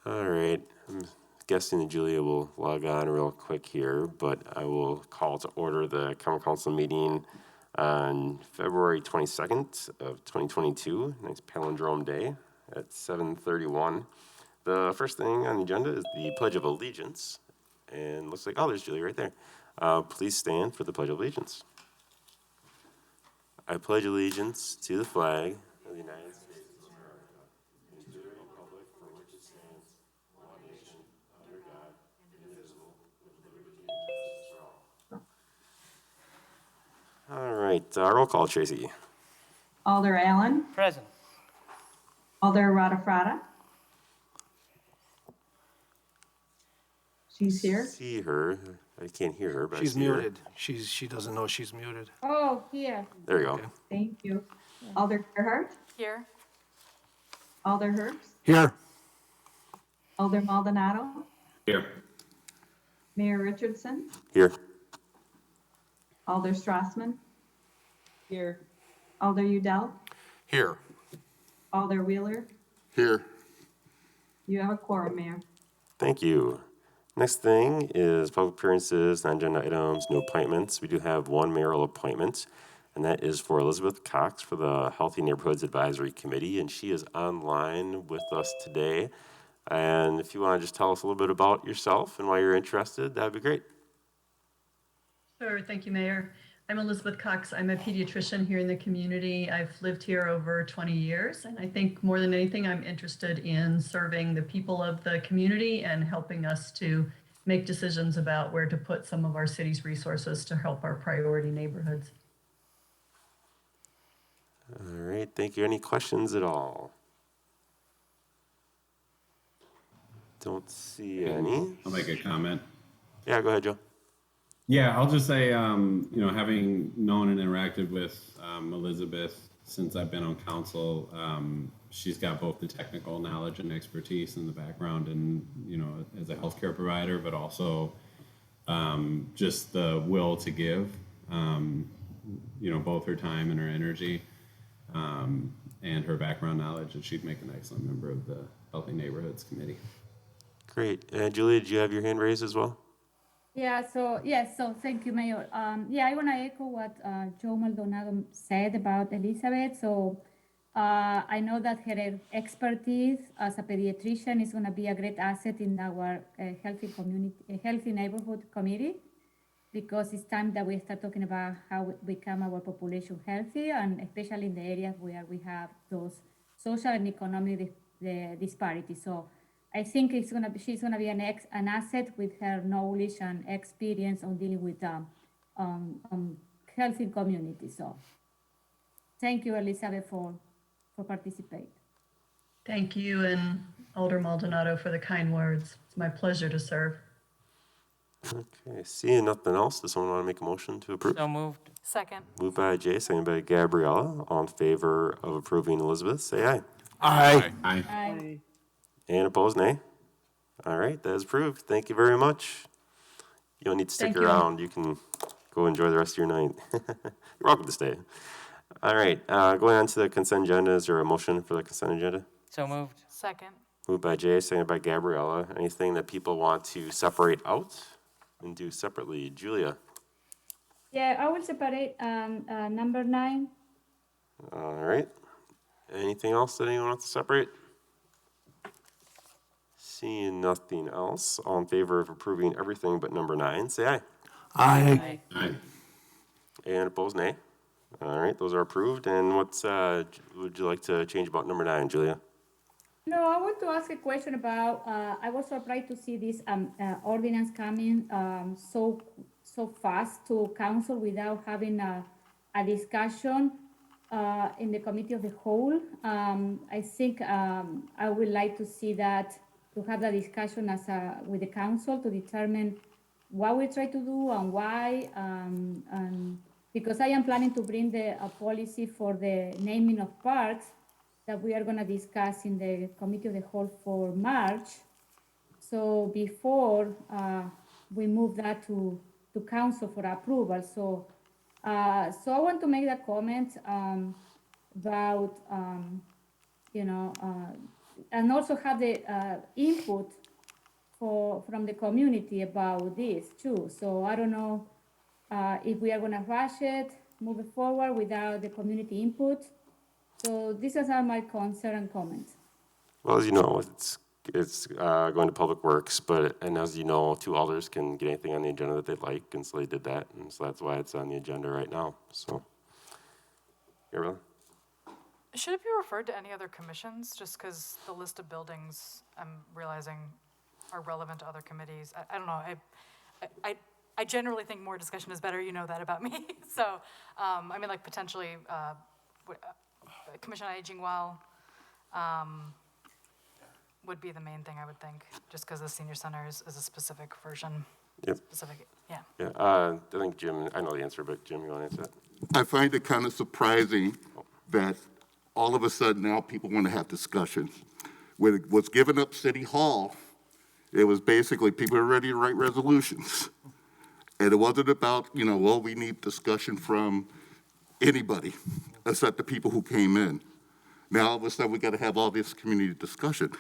All right. I'm guessing that Julia will log on real quick here, but I will call to order the Common Council meeting on February 22nd of 2022. Nice palindrome day at 7:31. The first thing on the agenda is the Pledge of Allegiance. And looks like, oh, there's Julia right there. Please stand for the Pledge of Allegiance. I pledge allegiance to the flag of the United States of America and to the republic for which it stands, one nation, under God, indivisible, with liberty and justice for all. All right, roll call, Tracy. Alder Allen. Present. Alder Radafrada. She's here. See her. I can't hear her, but She's I see her. muted. She doesn't know she's muted. Oh, here. There you go. Okay. Thank you. Alder Gerhart. Here. Alder Herbst. Here. Alder Maldonado. Here. Mayor Richardson. Here. Alder Strassman. Here. Alder Udell. Here. Alder Wheeler. Here. You have a quorum, Mayor. Thank you. Next thing is public appearances, non-agenda items, new appointments. We do have one mayoral appointment, and that is for Elizabeth Cox for the Healthy Neighborhoods Advisory Committee, and she is online with us today. And if you want to just tell us a little bit about yourself and why you're interested, that'd be great. Sure, thank you, Mayor. I'm Elizabeth Cox. I'm a pediatrician here in the community. I've lived here over 20 years, and I think more than anything, I'm interested in serving the people of the community and helping us to make decisions about where to put some of our city's resources to help our priority neighborhoods. All right, thank you. Any questions at all? Don't see any. I'll make a comment. Yeah, go ahead, Joe. Yeah, I'll just say, having known and interacted with Elizabeth since I've been on council, she's got both the technical knowledge and expertise and the background and, as a healthcare provider, but also just the will to give, both her time and her energy and her background knowledge, and she'd make an excellent member of the Healthy Neighborhoods Committee. Great. Julia, did you have your hand raised as well? So thank you, Mayor. I want to echo what Joe Maldonado said about Elizabeth. So I know that her expertise as a pediatrician is going to be a great asset in our healthy neighborhood committee, because it's time that we start talking about how we become our population healthy, and especially in the areas where we have those social and economic disparities. So I think she's gonna be an asset with her knowledge and experience on dealing with healthy communities. So thank you, Elizabeth, for participating. Thank you, and Alder Maldonado, for the kind words. It's my pleasure to serve. Okay, seeing nothing else, does someone want to make a motion to approve? So moved. Second. Moved by Jay, seconded by Gabriella. All in favor of approving Elizabeth, say aye. Aye. Aye. Aye. And opposed, nay. All right, that is approved. Thank you very much. You don't need to stick Thank you. around. You can go enjoy the rest of your night. You're welcome to stay. All right, going on to the consent agenda. Is there a motion for the consent agenda? So moved. Second. Moved by Jay, seconded by Gabriella. Anything that people want to separate out and do separately? Julia. Yeah, I will separate number 9. All right. Anything else that anyone wants to separate? Seeing nothing else, all in favor of approving everything but number 9, say aye. Aye. Aye. And opposed, nay. All right, those are approved. And what's would you like to change about number 9, Julia? No, I want to ask a question about, I was surprised to see this ordinance coming so fast to council without having a discussion in the committee of the whole. I think I would like to see that, to have the discussion with the council to determine what we try to do and why, and because I am planning to bring a policy for the naming of parks that we are going to discuss in the committee of the whole for March. So before we move that to council for approval. So I want to make that comment about, and also have the input from the community about this too. So I don't know if we are going to rush it, move it forward without the community input. So these are my concerns and comments. Well, as you know, it's going to Public Works, and as you know, 2 alders can get anything on the agenda that they'd like, and so they did that, and so that's why it's on the agenda right now, so. Gabriella? Should it be referred to any other commissions, just because the list of buildings, I'm realizing, are relevant to other committees? I don't know, I generally think more discussion is better, you know that about me. So, I mean, like potentially, Commission on Aging would be the main thing, I would think, just because the senior center is a specific version. Yep. Specific, yeah. Yeah, I think Jim, I know the answer, but Jim, you want to answer that? I find it kind of surprising that all of a sudden now people want to have discussions. When it was given up City Hall, it was basically people are ready to write resolutions. And it wasn't about, well, we need discussion from anybody except the people who came in. Now, all of a sudden, we got to have all this community discussion.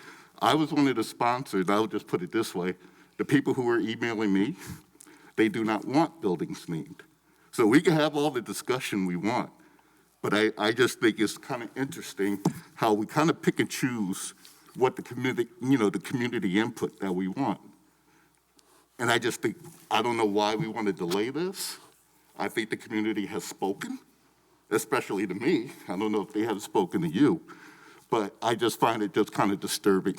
I was one of the sponsors, I'll just put it this way, the people who were emailing me, they do not want buildings named. So we can have all the discussion we want, but I just think it's kind of interesting how we kind of pick and choose what the community input that we want. And I just think, I don't know why we want to delay this. I think the community has spoken, especially to me. I don't know if they have spoken to you, but I just find it just kind of disturbing.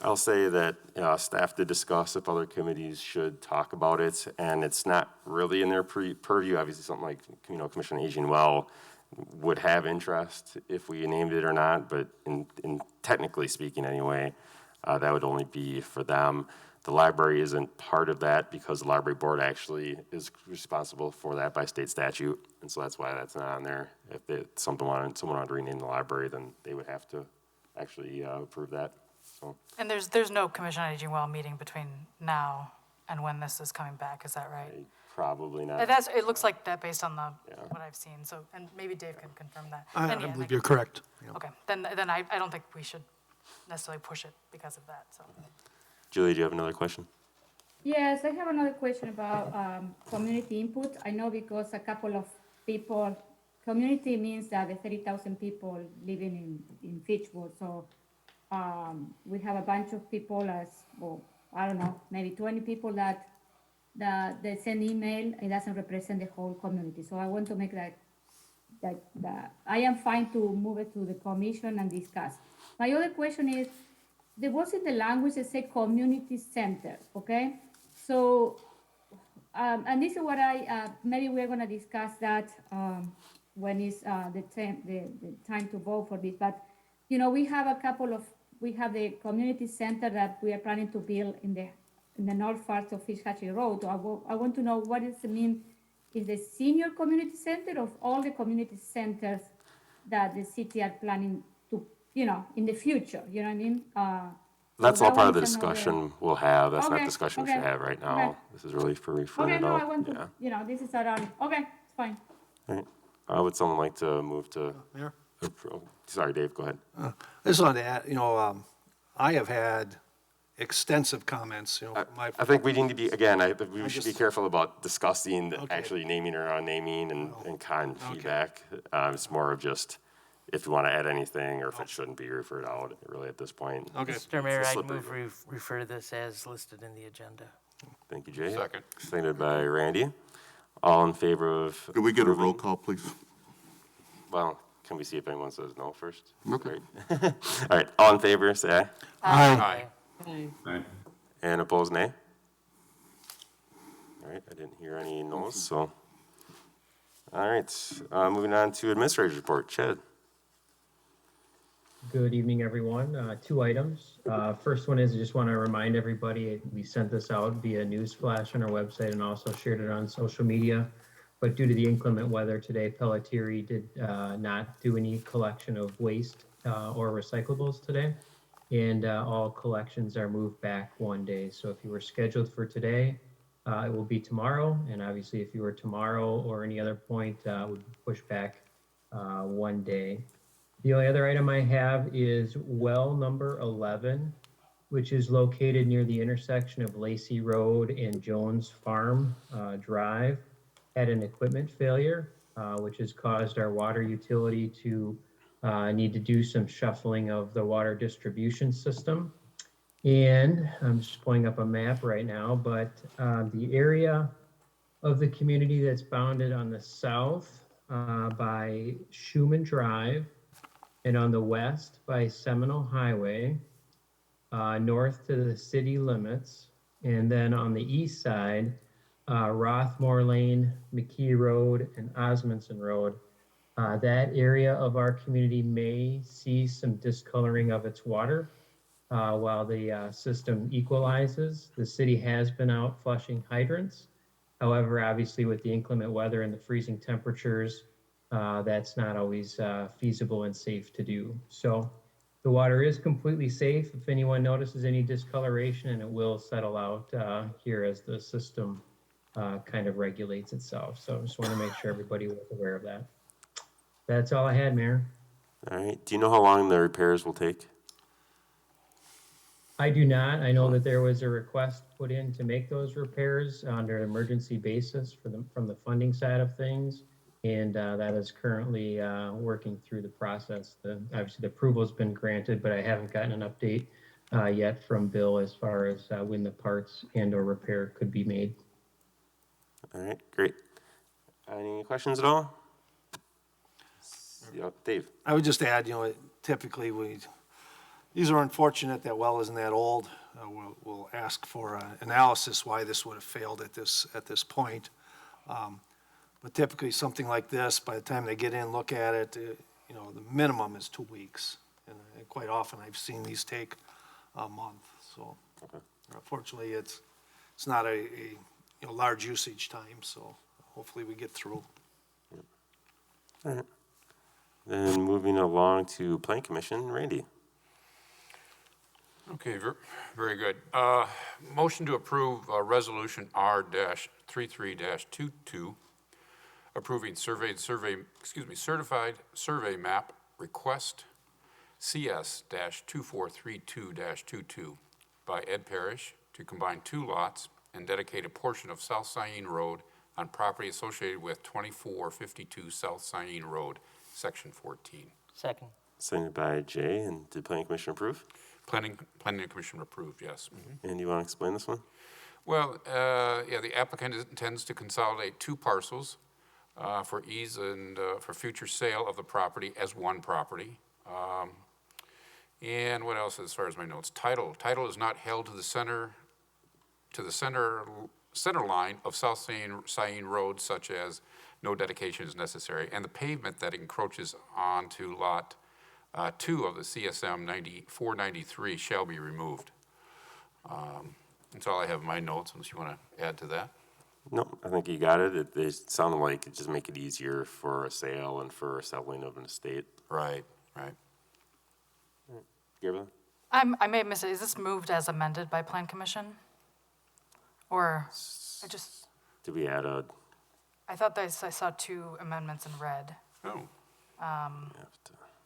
I'll say that staff did discuss if other committees should talk about it, and it's not really in their purview. Obviously, something like Commission on Aging would have interest if we named it or not, but in technically speaking anyway, that would only be for them. The library isn't part of that because the library board actually is responsible for that by state statute, and so that's why that's not on there. If someone wanted to rename the library, then they would have to actually approve that. So. And there's no Commission on Aging meeting between now and when this is coming back, is that right? Probably not. It looks like that based on what I've seen, so, and maybe Dave can confirm that. I Then, yeah, believe you're correct. Okay, then I don't think we should necessarily push it because of that, so. Julie, do you have another question? Yes, I have another question about community input. I know because a couple of people, community means that the 30,000 people living in Fitchburg. So we have a bunch of people I don't know, maybe 20 people that they send email. It doesn't represent the whole community. So I want to make that I am fine to move it to the commission and discuss. My other question is, there was in the language that say community center, okay? So, and this is what maybe we're gonna discuss that when it's the time to vote for this. But, we have we have the community center that we are planning to build in the north part of Fitchburg Road. So I want to know what does it mean, is the senior community center of all the community centers that the city are planning to, in the future, you know what I mean? That's so all that part of the one is another- discussion we'll have. That's not Okay, discussion we okay, should have right now. okay. This is really for referring Okay, it no, out. I want to, this is around, okay, it's fine. All right. Would someone like to move to? Mayor? Sorry, Dave, go ahead. I just wanted to add, I have had extensive comments, from my. I think we need to be, again, we should be just- careful about discussing Okay. actually naming or unnaming and kind Okay. feedback. It's more of just if you want to add anything or if it shouldn't be referred out really at this point. Okay. Mr. Mayor, It's a I'd slippery move refer to this as listed in the agenda. Thank you, Jay. Second. Seconded by Randy. All in favor of? Could we get a roll approving- call, please? Well, can we see if anyone says no first? Okay. Great. All right, all in favor, say aye. Aye. All right. And opposed, nay? All right, I didn't hear any no's, so. All right, moving on to administrator's report. Chad. Good evening, everyone. 2 items. First one is I just want to remind everybody, we sent this out via news flash on our website and also shared it on social media. But due to the inclement weather today, Pelletieri did not do any collection of waste or recyclables today. And all collections are moved back 1 day. So if you were scheduled for today, it will be tomorrow. And obviously, if you were tomorrow or any other point, would push back 1 day. The only other item I have is well number 11, which is located near the intersection of Lacy Road and Jones Farm Drive, had an equipment failure, which has caused our water utility to need to do some shuffling of the water distribution system. And I'm just pulling up a map right now, but the area of the community that's bounded on the south by Schumann Drive and on the west by Seminole Highway, north to the city limits, and then on the east side, Rothmore Lane, McKee Road, and Osmondson Road. That area of our community may see some discoloring of its water while the system equalizes. The city has been out flushing hydrants. However, obviously with the inclement weather and the freezing temperatures, that's not always feasible and safe to do. So the water is completely safe if anyone notices any discoloration, and it will settle out here as the system kind of regulates itself. So I just want to make sure everybody was aware of that. That's all I had, Mayor. All right. Do you know how long the repairs will take? I do not. I know that there was a request put in to make those repairs under an emergency basis from the funding side of things. And that is currently working through the process. Obviously, the approval's been granted, but I haven't gotten an update yet from Bill as far as when the parts and or repair could be made. All right, great. Any questions at all? Yeah, Dave. I would just add, typically these are unfortunate. That well isn't that old. We'll ask for analysis why this would have failed at this point. But typically something like this, by the time they get in, look at it, the minimum is 2 weeks. And quite often I've seen these take a month. So unfortunately it's not a large usage time. So hopefully we get through. All right. Then moving along to Plan Commission, Randy. Okay, very good. Motion to approve Resolution R-33-22, approving certified survey map request CS-2432-22 by Ed Parrish to combine 2 lots and dedicate a portion of South Cyene Road on property associated with 2452 South Cyene Road, Section 14. Second. Seconded by Jay, and did Planning Commission approve? Planning Commission approved, yes. Mm-hmm. And you want to explain this one? Well, the applicant intends to consolidate 2 parcels for ease and for future sale of the property as one property. And what else as far as my notes? Title is not held to the center line of South Cyene Road, such as no dedication is necessary, and the pavement that encroaches onto lot 2 of the CSM 493 shall be removed. That's all I have in my notes, unless you want to add to that. No, I think you got it. It sounded like it just make it easier for a sale and for a settling of an estate. Right. Gabriel? I may have missed it. Is this moved as amended by Plan Commission? Or Did we add a? I thought I saw 2 amendments in red. Oh.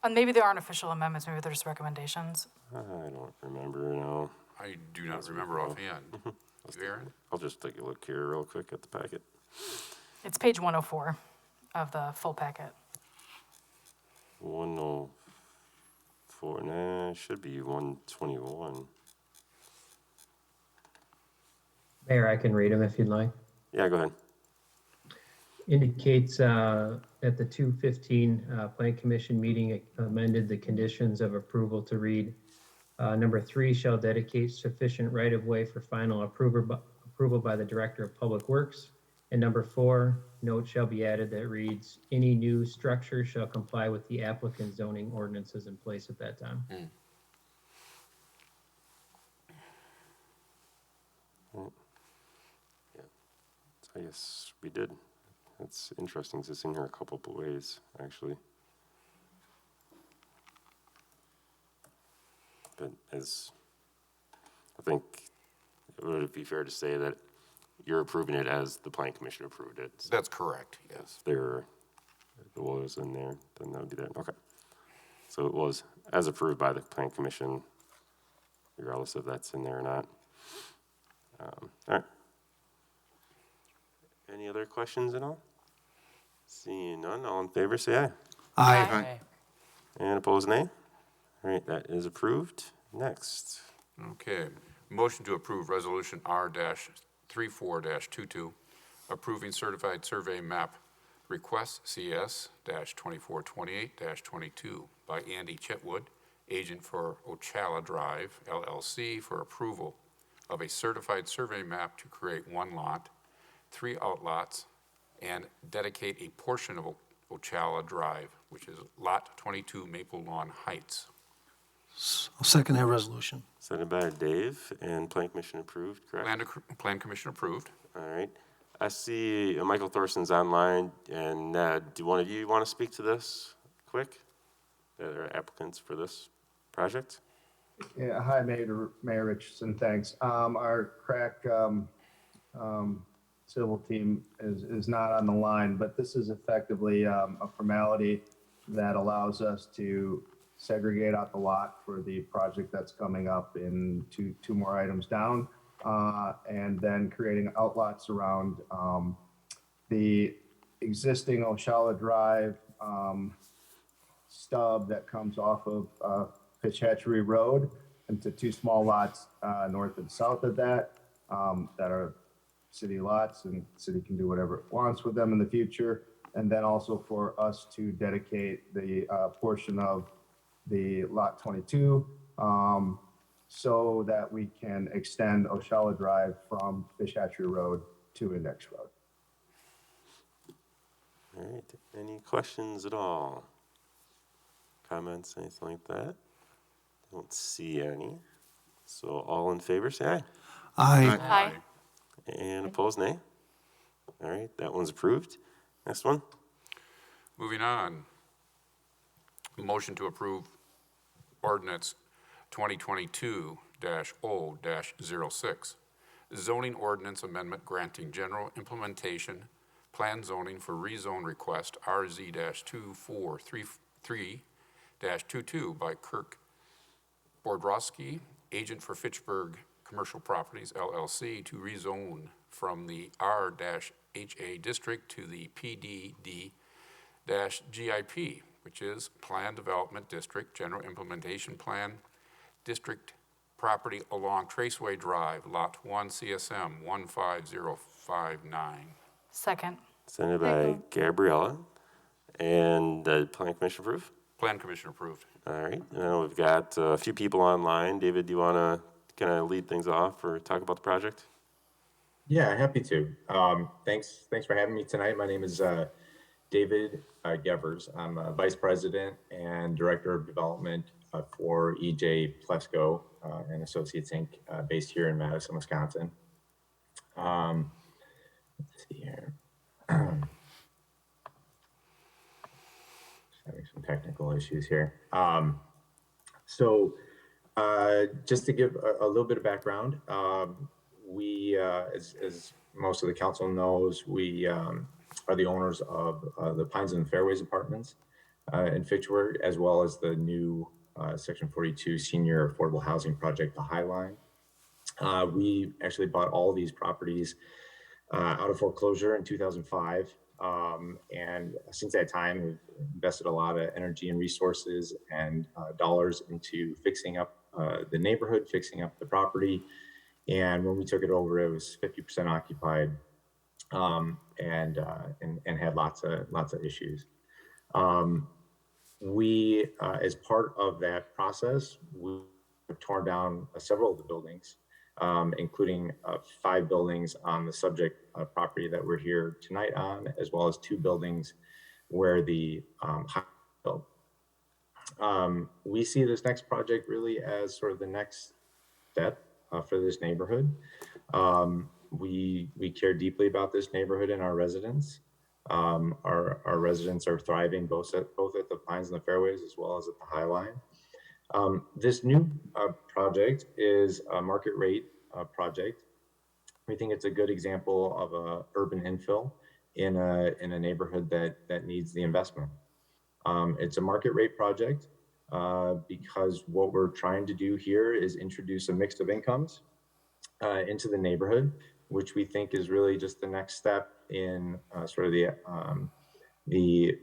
And maybe they aren't official amendments, maybe they're just recommendations. I don't remember now. I do not remember offhand. You, Aaron? I'll just take a look here real quick at the packet. It's page 104 of the full packet. 104, nah, it should be 121. Mayor, I can read them if you'd like. Yeah, go ahead. Indicates at the 2:15 Plan Commission meeting, it amended the conditions of approval to read, number 3 shall dedicate sufficient right-of-way for final approval by the Director of Public Works. And number 4, note shall be added that reads, any new structure shall comply with the applicant zoning ordinances in place at that time. Yeah, I guess we did. That's interesting. It's in here a couple of ways, actually. But as I think, would it be fair to say that you're approving it as the Plan Commission approved it? So That's correct, yes. if there was in there, then that would be that. Okay. So it was as approved by the Plan Commission, regardless if that's in there or not. All right. Any other questions at all? Seeing none, all in favor, say aye. Aye. Aye. And opposed, nay. All right, that is approved. Next. Okay, motion to approve Resolution R-34-22, approving certified survey map request CS-2428-22 by Andy Chetwood, agent for Ochala Drive LLC, for approval of a certified survey map to create one lot, 3 outlots, and dedicate a portion of Ochala Drive, which is Lot 22 Maple Lawn Heights. I'll second that resolution. Sent by Dave and Plan Commission approved, correct? Plan Commission approved. All right. I see Michael Thorson's online, and Ned, do one of you want to speak to this quick? There are applicants for this project? Yeah, hi, Mayor Richardson, thanks. Our crack civil team is not on the line, but this is effectively a formality that allows us to segregate out the lot for the project that's coming up in two more items down, and then creating outlots around the existing Ochala Drive stub that comes off of Fitchburg Road into 2 small lots north and south of that that are city lots, and the city can do whatever it wants with them in the future. And then also for us to dedicate the portion of the lot 22 so that we can extend Ochala Drive from Fish Hatchery Road to Index Road. All right. Any questions at all? Comments, anything like that? Don't see any. So all in favor, say aye. Aye. Aye. And opposed, nay. All right, that one's approved. Next one. Moving on. Motion to approve ordinance 2022-0-06, zoning ordinance amendment granting general implementation plan zoning for rezone request RZ-2433-22 by Kirk Bordrowski, agent for Fitchburg Commercial Properties LLC, to rezone from the R-HA district to the PDD-GIP, which is Plan Development District, General Implementation Plan, District property along Traceway Drive, Lot 1 CSM 15059. Second. Sent by Gabriella. And the Plan Commission approve? Plan Commission approved. All right, now we've got a few people online. David, do you want to kind of lead things off or talk about the project? Yeah, happy to. Thanks for having me tonight. My name is David Gevers. I'm a Vice President and Director of Development for EJ Plesco and Associates Inc., based here in Madison, Wisconsin. Let's see here. Just having some technical issues here. Just to give a little bit of background, we, as most of the council knows, we are the owners of the Pines and Fairways Apartments in Fitchburg, as well as the new Section 42 Senior Affordable Housing Project, the High Line. We actually bought all of these properties out of foreclosure in 2005. And since that time, we've invested a lot of energy and resources and dollars into fixing up the neighborhood, fixing up the property. And when we took it over, it was 50% occupied and had lots of issues. We, as part of that process, we have torn down several of the buildings, including 5 buildings on the subject property that we're here tonight on, as well as 2 buildings where the built. We see this next project really as sort of the next step for this neighborhood. We care deeply about this neighborhood and our residents. Our residents are thriving both at the Pines and the Fairways as well as at the High Line. This new project is a market rate project. We think it's a good example of a urban infill in a neighborhood that needs the investment. It's a market rate project. because what we're trying to do here is introduce a mix of incomes into the neighborhood, which we think is really just the next step in sort of the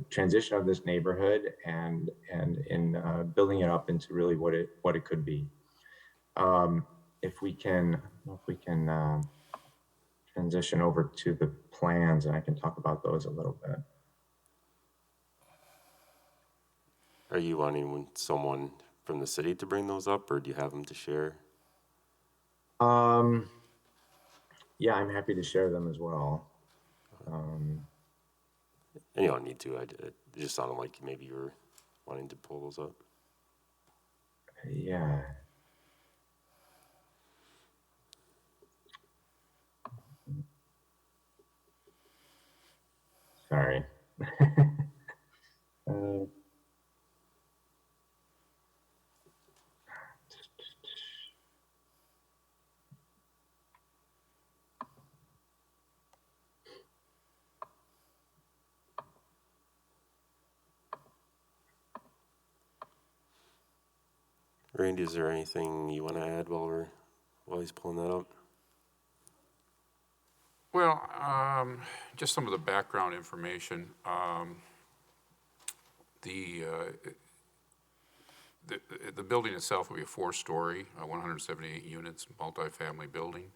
transition of this neighborhood and in building it up into really what it could be. If we can transition over to the plans, and I can talk about those a little bit. Are you wanting someone from the city to bring those up, or do you have them to share? Yeah, I'm happy to share them as well. And you don't need to. It just sounded like maybe you were wanting to pull those up. Yeah. Sorry. Randy, is there anything you want to add while he's pulling that up? Well, just some of the background information. The building itself will be a 4-story, 178 units, multifamily building.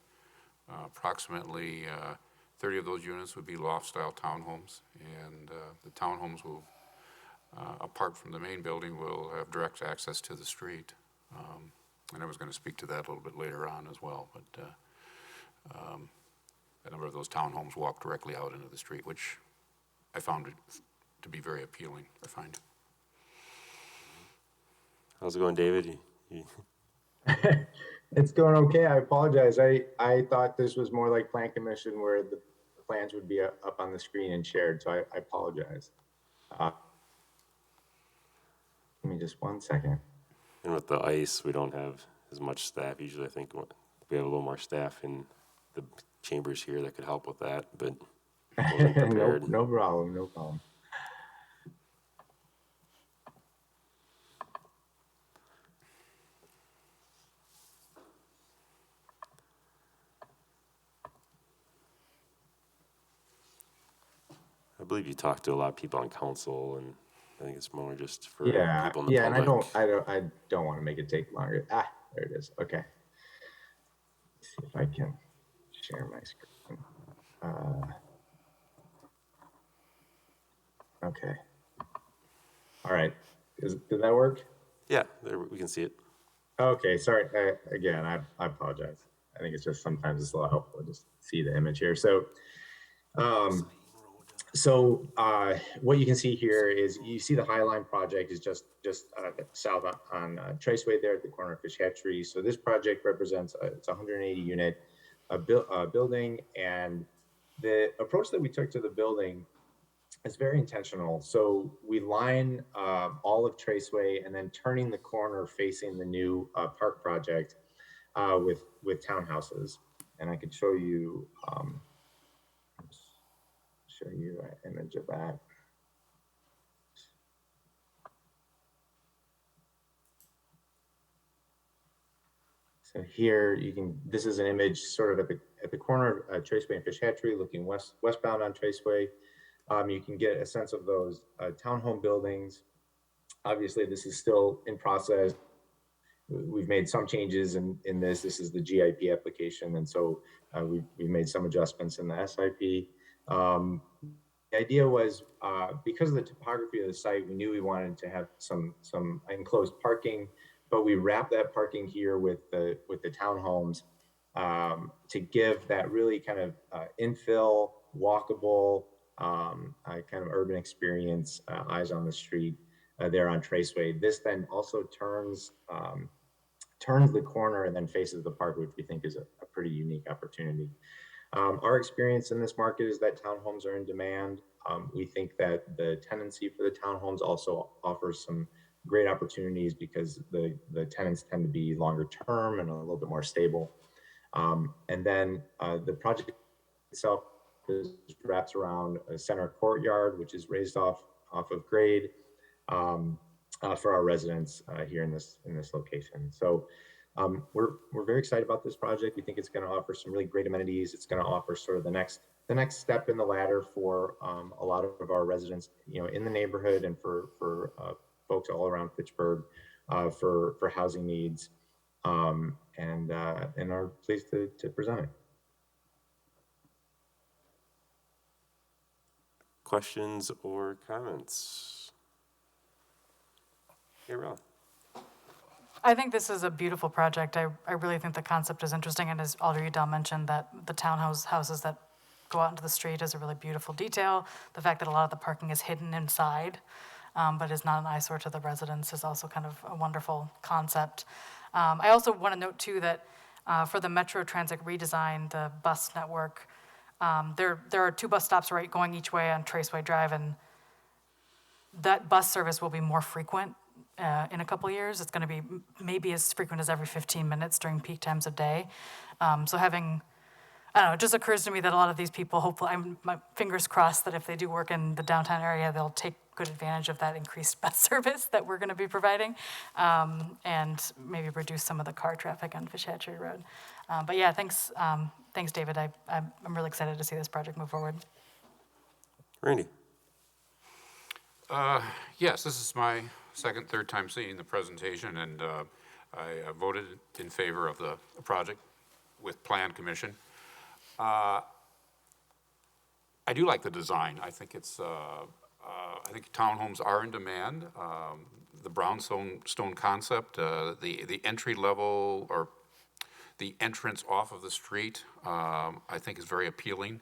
Approximately 30 of those units would be loft-style townhomes, and the townhomes will, apart from the main building, will have direct access to the street. And I was going to speak to that a little bit later on as well, but a number of those townhomes walk directly out into the street, which I found it to be very appealing, I find. How's it going, David? It's going okay. I apologize. I thought this was more like Plan Commission where the plans would be up on the screen and shared, so I apologize. Give me just 1 second. And with the ice, we don't have as much staff. Usually I think we have a little more staff in the chambers here that could help with that, but wasn't prepared. No problem, no problem. I believe you talked to a lot of people on council, and I think it's more just for Yeah, people in the yeah, public. and I don't want to make it take longer. There it is. Okay. Let's see if I can share my screen. Okay. All right. Did that work? Yeah, there, we can see it. Okay, sorry. Again, I apologize. I think it's just sometimes it's a little helpful to just see the image here. So, what you can see here is you see the Highline project is just south on Traceway there at the corner of Fish Hatchery. So this project represents it's a 180 unit building, and the approach that we took to the building is very intentional. So we line all of Traceway and then turning the corner facing the new park project with townhouses. And I could show you an image of that. So here you can. This is an image sort of at the corner of Traceway and Fish Hatchery, looking westbound on Traceway. You can get a sense of those townhome buildings. Obviously, this is still in process. We've made some changes in this. This is the GIP application, and so we've made some adjustments in the SIP. The idea was because of the topography of the site, we knew we wanted to have some enclosed parking, but we wrapped that parking here with the townhomes to give that really kind of infill, walkable, kind of urban experience, eyes on the street there on Traceway. This then also turns the corner and then faces the park, which we think is a pretty unique opportunity. Our experience in this market is that townhomes are in demand. We think that the tenancy for the townhomes also offers some great opportunities because the tenants tend to be longer term and a little bit more stable. And then the project itself wraps around a center courtyard, which is raised off of grade. for our residents here in this location. So we're very excited about this project. We think it's going to offer some really great amenities. It's going to offer sort of the next step in the ladder for a lot of our residents, in the neighborhood, and for folks all around Fitchburg for housing needs, and are pleased to present it. Questions or comments? Gabrielle. I think this is a beautiful project. I really think the concept is interesting, and as Alder Udall mentioned, that the houses that go out into the street is a really beautiful detail. The fact that a lot of the parking is hidden inside, but is not an eyesore to the residents, is also kind of a wonderful concept. I also want to note too that for the Metro Transit redesign, the bus network, there are 2 bus stops going each way on Traceway Drive, and that bus service will be more frequent in a couple of years. It's going to be maybe as frequent as every 15 minutes during peak times of day. So having, I don't know, it just occurs to me that a lot of these people, hopefully, my fingers crossed that if they do work in the downtown area, they'll take good advantage of that increased bus service that we're going to be providing, and maybe reduce some of the car traffic on Fish Hatchery Road. But yeah, thanks, David. I'm really excited to see this project move forward. Randy. Yes, this is my third time seeing the presentation, and I voted in favor of the project with Plan Commission. I do like the design. I think it's, I think townhomes are in demand. The brownstone concept, the entry level or the entrance off of the street, I think is very appealing.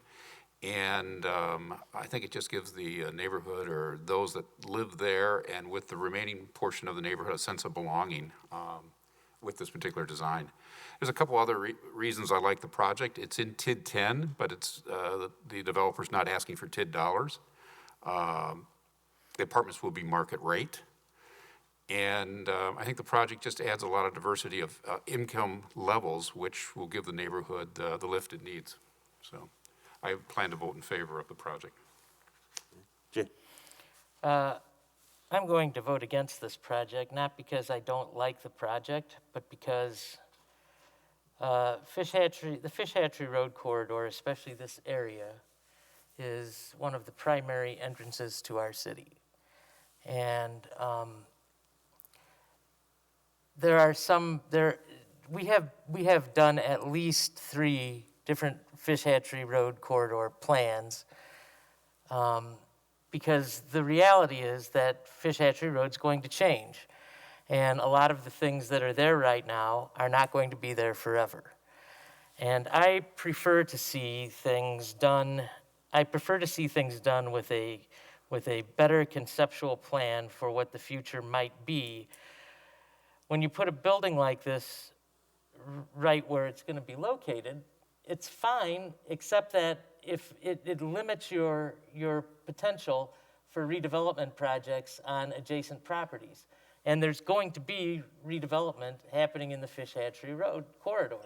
And I think it just gives the neighborhood, or those that live there and with the remaining portion of the neighborhood, a sense of belonging with this particular design. There's a couple other reasons I like the project. It's in TID 10, but it's the developer's not asking for TID dollars. The apartments will be market rate. And I think the project just adds a lot of diversity of income levels, which will give the neighborhood the lift it needs. So I plan to vote in favor of the project. Jay. I'm going to vote against this project, not because I don't like the project, but because the Fish Hatchery Road corridor, especially this area, is one of the primary entrances to our city. And we have done at least 3 different Fish Hatchery Road corridor plans, because the reality is that Fish Hatchery Road's going to change. And a lot of the things that are there right now are not going to be there forever. And I prefer to see things done with a better conceptual plan for what the future might be. When you put a building like this right where it's going to be located, it's fine, except that if it limits your potential for redevelopment projects on adjacent properties. And there's going to be redevelopment happening in the Fish Hatchery Road corridor.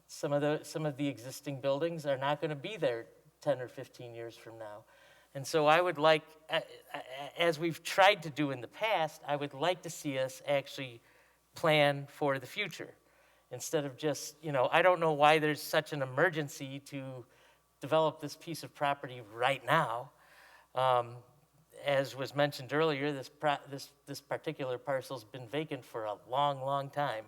Some of the existing buildings are not going to be there 10 or 15 years from now. And so I would like, as we've tried to do in the past, I would like to see us actually plan for the future. Instead of just, I don't know why there's such an emergency to develop this piece of property right now. As was mentioned earlier, this particular parcel's been vacant for a long, long time.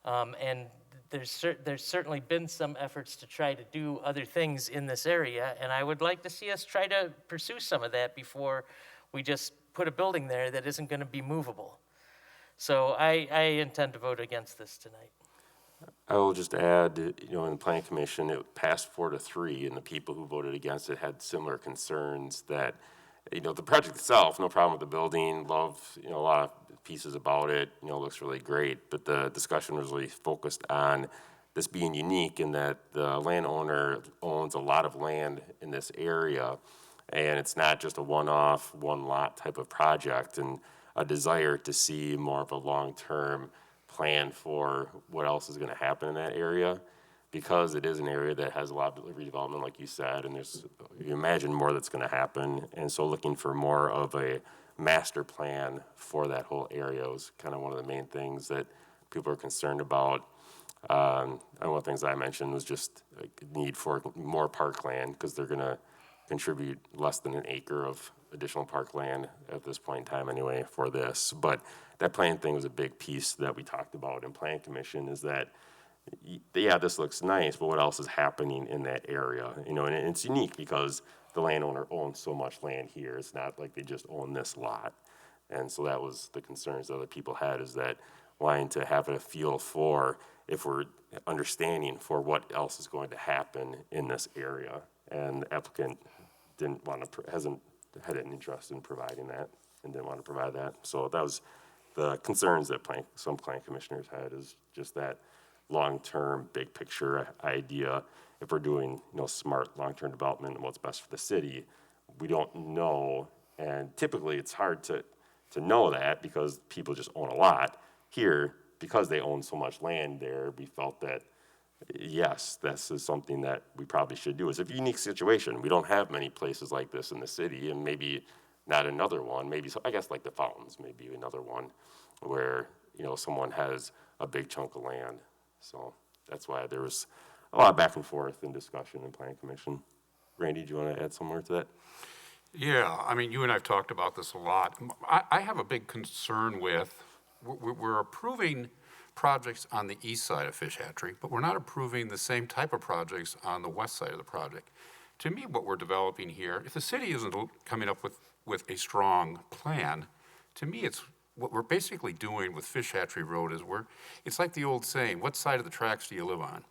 And there's certainly been some efforts to try to do other things in this area, and I would like to see us try to pursue some of that before we just put a building there that isn't going to be movable. So I intend to vote against this tonight. I will just add, in the Planning Commission, it passed 4-3, and the people who voted against it had similar concerns that, the project itself, no problem with the building, love, a lot of pieces about it, looks really great, but the discussion was really focused on this being unique in that the landowner owns a lot of land in this area, and it's not just a one-off, one-lot type of project, and a desire to see more of a long-term plan for what else is going to happen in that area, because it is an area that has a lot of redevelopment, like you said, and you imagine more that's going to happen. And so looking for more of a master plan for that whole area was kind of one of the main things that people are concerned about. And one of the things I mentioned was just a need for more parkland because they're going to contribute less than an acre of additional parkland at this point in time anyway for this. But that plan thing was a big piece that we talked about in Plan Commission is that, yeah, this looks nice, but what else is happening in that area? You know, and it's unique because the landowner owns so much land here. It's not like they just own this lot. And so that was the concerns that other people had, is that wanting to have a feel for if we're understanding for what else is going to happen in this area. And the applicant didn't want to, hasn't had an interest in providing that and didn't want to provide that. So that was the concerns that some plan commissioners had, is just that long-term, big picture idea. If we're doing, you know, smart long-term development and what's best for the city, we don't know. And typically it's hard to know that because people just own a lot. Here, because they own so much land there, we felt that, yes, this is something that we probably should do. It's a unique situation. We don't have many places like this in the city, and maybe not another one. Maybe, so I guess like the Fountains, maybe another one where, you know, someone has a big chunk of land. So that's why there was a lot of back and forth and discussion in Plan Commission. Randy, do you want to add some more to that? Yeah, I mean, you and I have talked about this a lot. I have a big concern with, we're approving projects on the east side of Fish Hatchery, but we're not approving the same type of projects on the west side of the project. To me, what we're developing here, if the city isn't coming up with a strong plan, to me, it's what we're basically doing with Fish Hatchery Road is it's like the old saying, what side of the tracks do you live on?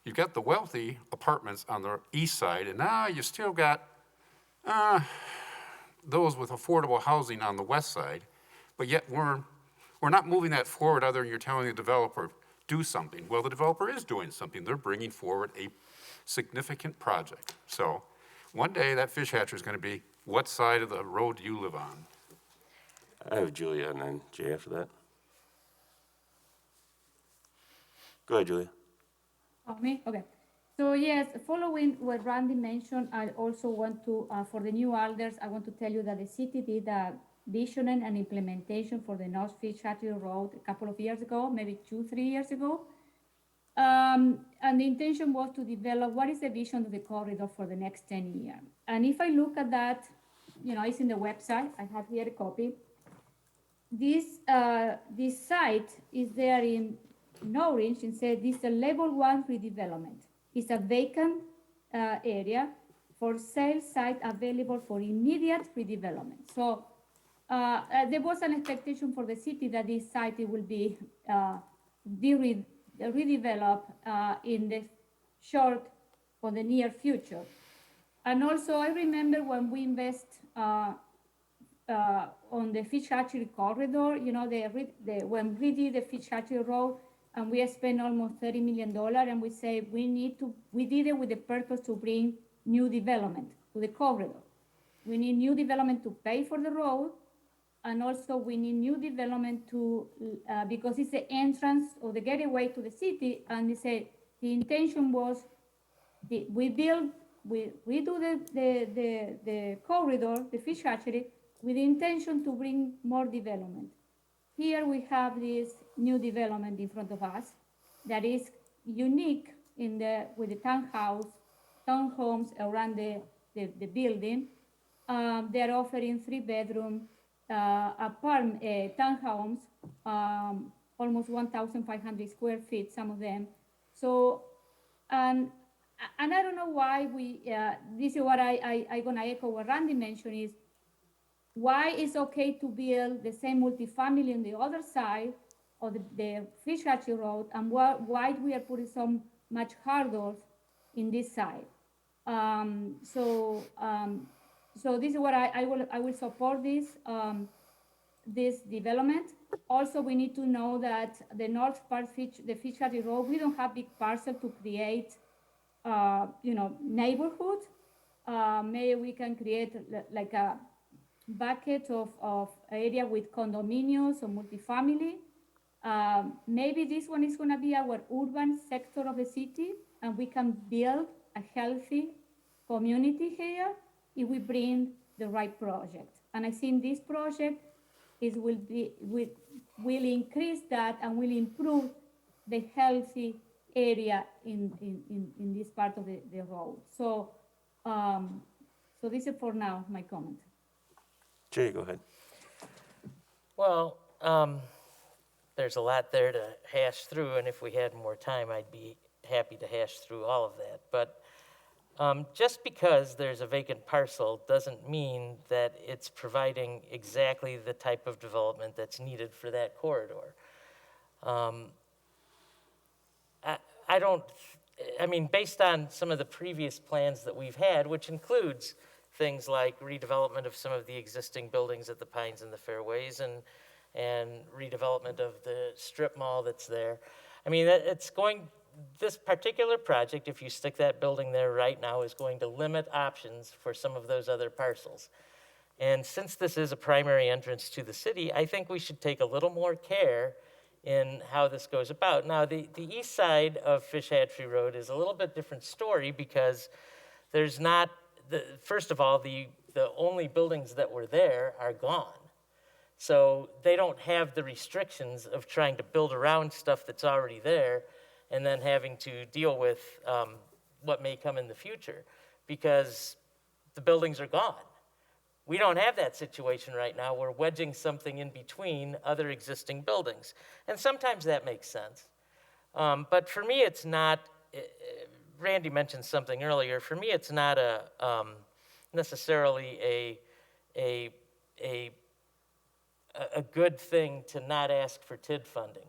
You've got the wealthy apartments on the east side, and now you still got those with affordable housing on the west side, but yet we're not moving that forward other than you're telling the developer, do something. Well, the developer is doing something. They're bringing forward a significant project. So one day that fish hatchery is going to be, what side of the road do you live on? I have Julia and then Jay after that. Go ahead, Julia. Oh, me? Okay. So yes, following what Randy mentioned, I also want to, for the new alders, I want to tell you that the city did a visioning and implementation for the North Fish Hatchery Road a couple of years ago, maybe 2-3 years ago. And the intention was to develop what is the vision of the corridor for the next 10 years. And if I look at that, you know, it's in the website. I have here a copy. This site is there in orange and said this is a level 1 redevelopment. It's a vacant area for sale site available for immediate redevelopment. So there was an expectation for the city that this site will be redeveloped in the short or the near future. And also I remember when we invest on the fish hatchery corridor, you know, when we did the fish hatchery road, and we spent almost $30 million, and we say we did it with the purpose to bring new development to the corridor. We need new development to pay for the road, and also we need new development to, because it's the entrance or the gateway to the city, and they say the intention was, we do the corridor, the fish hatchery, with the intention to bring more development. Here we have this new development in front of us that is unique with the townhomes around the building. They're offering 3-bedroom townhomes, almost 1,500 square feet, some of them. So, and I don't know why this is what I'm gonna echo what Randy mentioned is, why it's okay to build the same multifamily on the other side of the fish hatchery road, and why we are putting so much hurdles in this side. So this is what I will support this development. Also, we need to know that the north part the fish hatchery road, we don't have big parcel to create, neighborhood. Maybe we can create like a bucket of area with condominiums or multifamily. Maybe this one is going to be our urban sector of the city, and we can build a healthy community here if we bring the right project. And I think this project will increase that and will improve the healthy area in this part of the road. So, so this is for now, my comment. Jay, go ahead. Well, there's a lot there to hash through, and if we had more time, I'd be happy to hash through all of that. But just because there's a vacant parcel doesn't mean that it's providing exactly the type of development that's needed for that corridor. I mean, based on some of the previous plans that we've had, which includes things like redevelopment of some of the existing buildings at the Pines and the Fairways and redevelopment of the strip mall that's there. I mean, this particular project, if you stick that building there right now, is going to limit options for some of those other parcels. And since this is a primary entrance to the city, I think we should take a little more care in how this goes about. Now, the east side of Fish Hatchery Road is a little bit different story because there's not, first of all, the only buildings that were there are gone. So they don't have the restrictions of trying to build around stuff that's already there and then having to deal with what may come in the future because the buildings are gone. We don't have that situation right now. We're wedging something in between other existing buildings. And sometimes that makes sense. But for me, it's not, Randy mentioned something earlier, for me it's not necessarily a good thing to not ask for TID funding.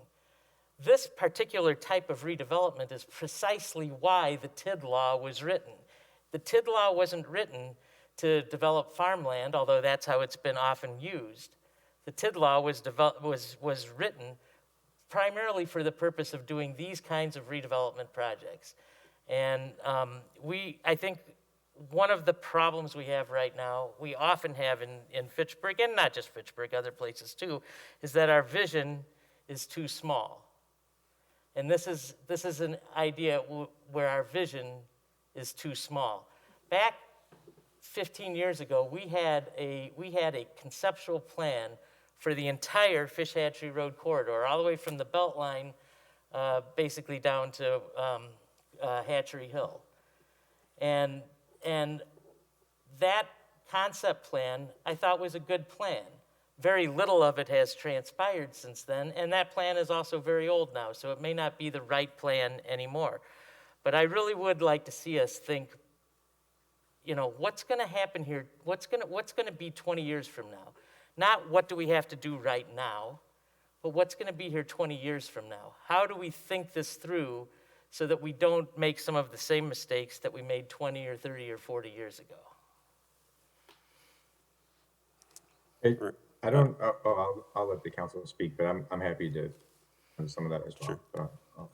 This particular type of redevelopment is precisely why the TID law was written. The TID law wasn't written to develop farmland, although that's how it's been often used. The TID law was written primarily for the purpose of doing these kinds of redevelopment projects. And I think one of the problems we have right now, we often have in Fitchburg, and not just Fitchburg, other places too, is that our vision is too small. And this is an idea where our vision is too small. Back 15 years ago, we had a conceptual plan for the entire Fish Hatchery Road corridor, all the way from the Beltline, basically down to Hatchery Hill. And that concept plan, I thought, was a good plan. Very little of it has transpired since then, and that plan is also very old now, so it may not be the right plan anymore. But I really would like to see us think, you know, what's going to happen here? What's going to be 20 years from now? Not what do we have to do right now, but what's going to be here 20 years from now? How do we think this through so that we don't make some of the same mistakes that we made 20 or 30 or 40 years ago? I'll let the council speak, but I'm happy to do some of that as well.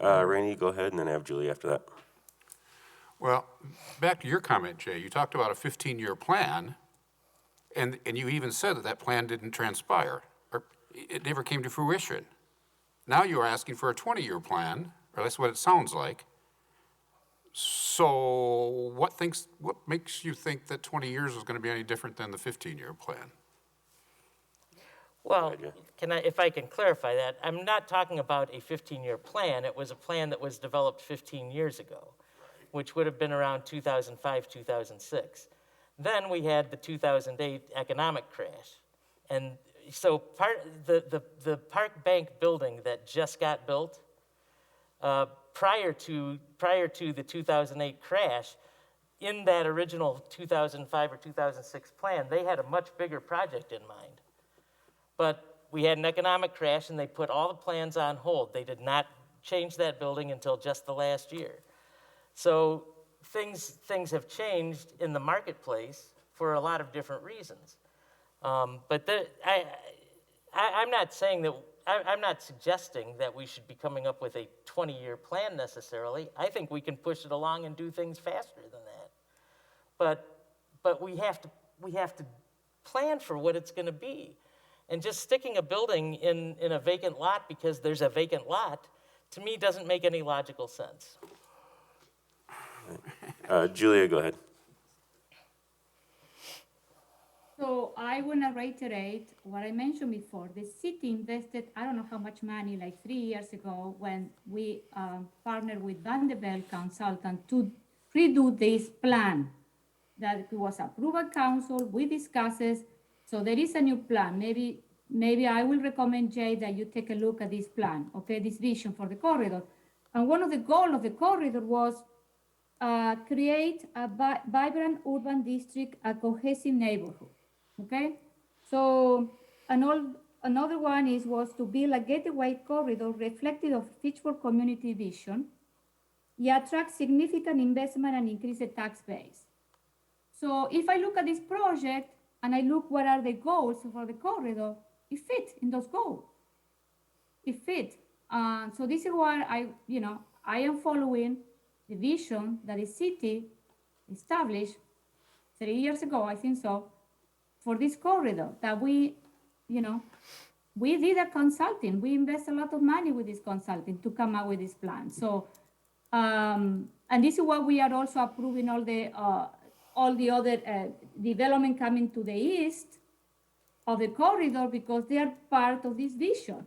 Sure. Randy, go ahead, and then I have Julie after that. Well, back to your comment, Jay, you talked about a 15-year plan, and you even said that plan didn't transpire, or it never came to fruition. Now you're asking for a 20-year plan, or that's what it sounds like. So what makes you think that 20 years is going to be any different than the 15-year plan? Well, if I can clarify that, I'm not talking about a 15-year plan. It was a plan that was developed 15 years ago, which would have been around 2005, 2006. Then we had the 2008 economic crash. And so the Park Bank building that just got built, prior to the 2008 crash, in that original 2005 or 2006 plan, they had a much bigger project in mind. But we had an economic crash, and they put all the plans on hold. They did not change that building until just the last year. So things have changed in the marketplace for a lot of different reasons. But I'm not saying that, I'm not suggesting that we should be coming up with a 20-year plan necessarily. I think we can push it along and do things faster than that. But we have to plan for what it's going to be. And just sticking a building in a vacant lot because there's a vacant lot, to me, doesn't make any logical sense. Julia, go ahead. So I want to reiterate what I mentioned before. The city invested, I don't know how much money, like 3 years ago, when we partnered with Vanderbilt Consultant to redo this plan that was approved by council. We discussed it. So there is a new plan. Maybe I will recommend, Jay, that you take a look at this plan, okay, this vision for the corridor. And one of the goals of the corridor was create a vibrant urban district, a cohesive neighborhood. Okay, so another one was to build a gateway corridor reflective of Fitchburg community vision. It attracts significant investment and increase the tax base. So if I look at this project and I look what are the goals for the corridor, it fits in those goals. It fits. So this is why I am following the vision that the city established 3 years ago, I think so, for this corridor that we did a consulting. We invest a lot of money with this consulting to come out with this plan. So, and this is why we are also approving all the other development coming to the east of the corridor because they are part of this vision.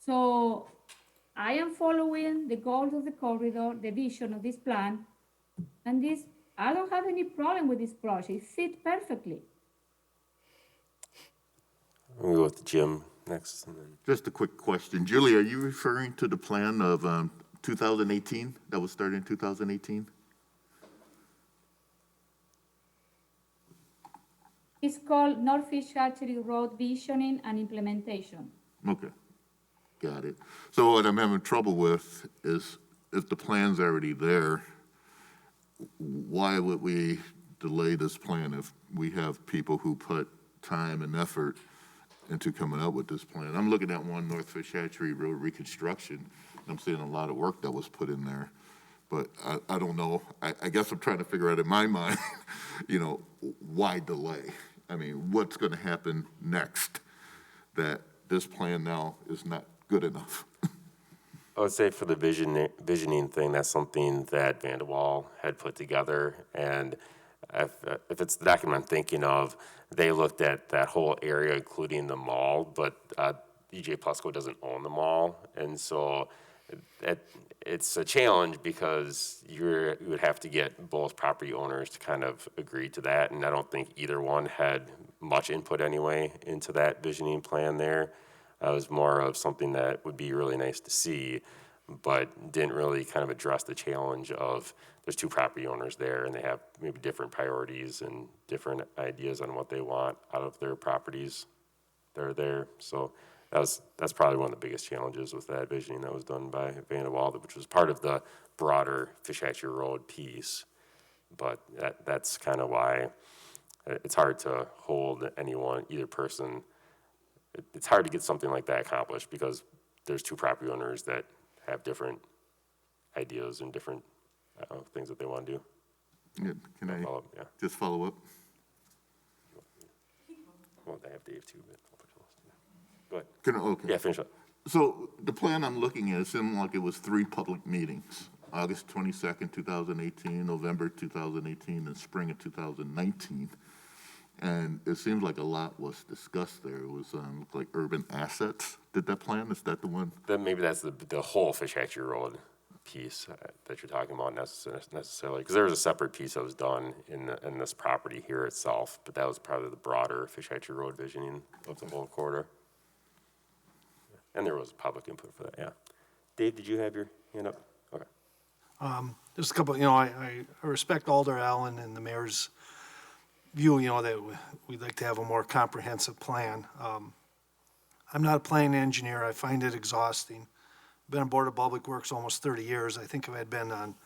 So I am following the goals of the corridor, the vision of this plan, and I don't have any problem with this project. It fits perfectly. We'll go with Jim next. And then Just a quick question. Julie, are you referring to the plan of 2018 that was started in 2018? It's called North Fitchburg Road Visioning and Implementation. Okay, got it. So what I'm having trouble with is if the plan's already there, why would we delay this plan if we have people who put time and effort into coming up with this plan? I'm looking at one North Fitchburg Road reconstruction, and I'm seeing a lot of work that was put in there. But I don't know. I guess I'm trying to figure out in my mind, why delay? I mean, what's going to happen next that this plan now is not good enough? I would say for the visioning thing, that's something that Vanderwall had put together. And if it's the document I'm thinking of, they looked at that whole area, including the mall, but DJ Plusco doesn't own the mall. And so it's a challenge because you would have to get both property owners to kind of agree to that. And I don't think either one had much input anyway into that visioning plan there. It was more of something that would be really nice to see, but didn't really kind of address the challenge of there's two property owners there and they have maybe different priorities and different ideas on what they want out of their properties that are there. So that's probably one of the biggest challenges with that visioning that was done by Vanderwall, which was part of the broader Fitchburg Road piece. But that's kind of why it's hard to hold either person. It's hard to get something like that accomplished because there's two property owners that have different ideas and different things that they want to do. Yeah, can I just follow up? Well, I have Dave too, but go ahead. Okay. Yeah, finish up. So the plan I'm looking at, it seemed like it was 3 public meetings, August 22nd, 2018, November 2018, and spring of 2019. And it seems like a lot was discussed there. It was like urban assets. Did that plan? Is that the one? Maybe that's the whole Fitchburg Road piece that you're talking about necessarily, because there was a separate piece that was done in this property here itself, but that was probably the broader Fitchburg Road visioning of the whole corridor. And there was public input for that, yeah. Dave, did you have your hand up? Okay. Just a couple, I respect Alder Allen and the mayor's view, that we'd like to have a more comprehensive plan. I'm not a planning engineer. I find it exhausting. Been on Board of Public Works almost 30 years. I think if I'd been on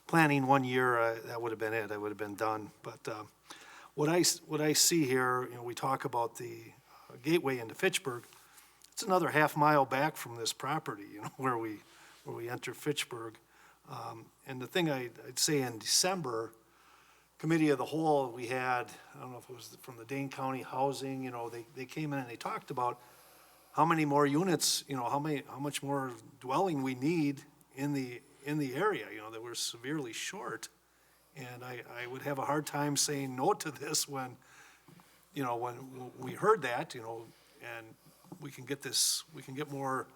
planning 1 year, that would have been it. I would have been done. But what I see here, we talk about the gateway into Fitchburg. It's another half mile back from this property, where we enter Fitchburg. And the thing I'd say in December, Committee of the Whole, we had, I don't know if it was from the Dane County Housing, they came in and they talked about how many more units, how much more dwelling we need in the area, that we're severely short. And I would have a hard time saying no to this when you know, when we heard that, you know, and we can get more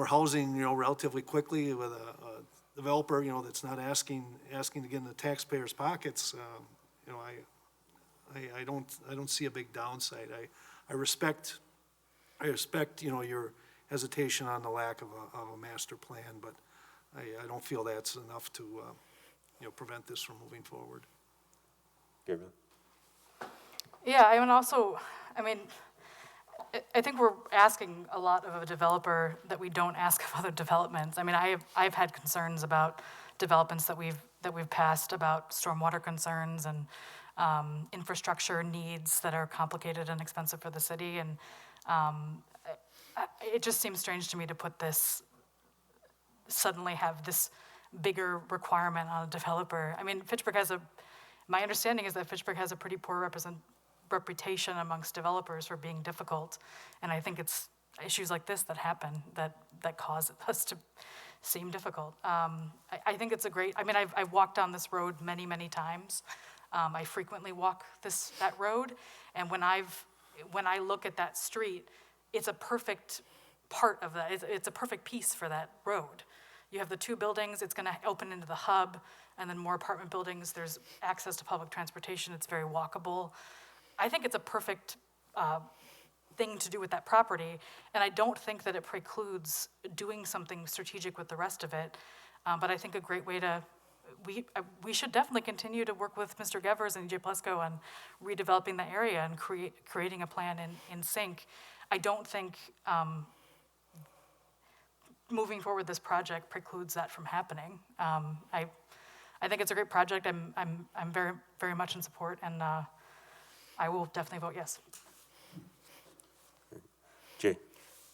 housing, you know, relatively quickly with a developer, you know, that's not asking to get in the taxpayers' pockets, you know, I don't see a big downside. I respect, you know, your hesitation on the lack of a master plan, but I don't feel that's enough to, you know, prevent this from moving forward. Gabriel? Yeah, I mean, I think we're asking a lot of a developer that we don't ask of other developments. I mean, I've had concerns about developments that we've passed about stormwater concerns and infrastructure needs that are complicated and expensive for the city, and it just seems strange to me to suddenly have this bigger requirement on a developer. I mean, my understanding is that Fitchburg has a pretty poor reputation amongst developers for being difficult, and I think it's issues like this that happen that cause us to seem difficult. I think it's I've walked down this road many, many times. I frequently walk that road, and when I look at that street, it's a perfect part of that. It's a perfect piece for that road. You have the two buildings, it's gonna open into the hub, and then more apartment buildings. There's access to public transportation, it's very walkable. I think it's a perfect thing to do with that property, and I don't think that it precludes doing something strategic with the rest of it. But I think a great way we should definitely continue to work with Mr. Gevers and EJ Plesko on redeveloping the area and creating a plan in sync. I don't think moving forward this project precludes that from happening. I think it's a great project. I'm very, very much in support, and I will definitely vote yes. Jay?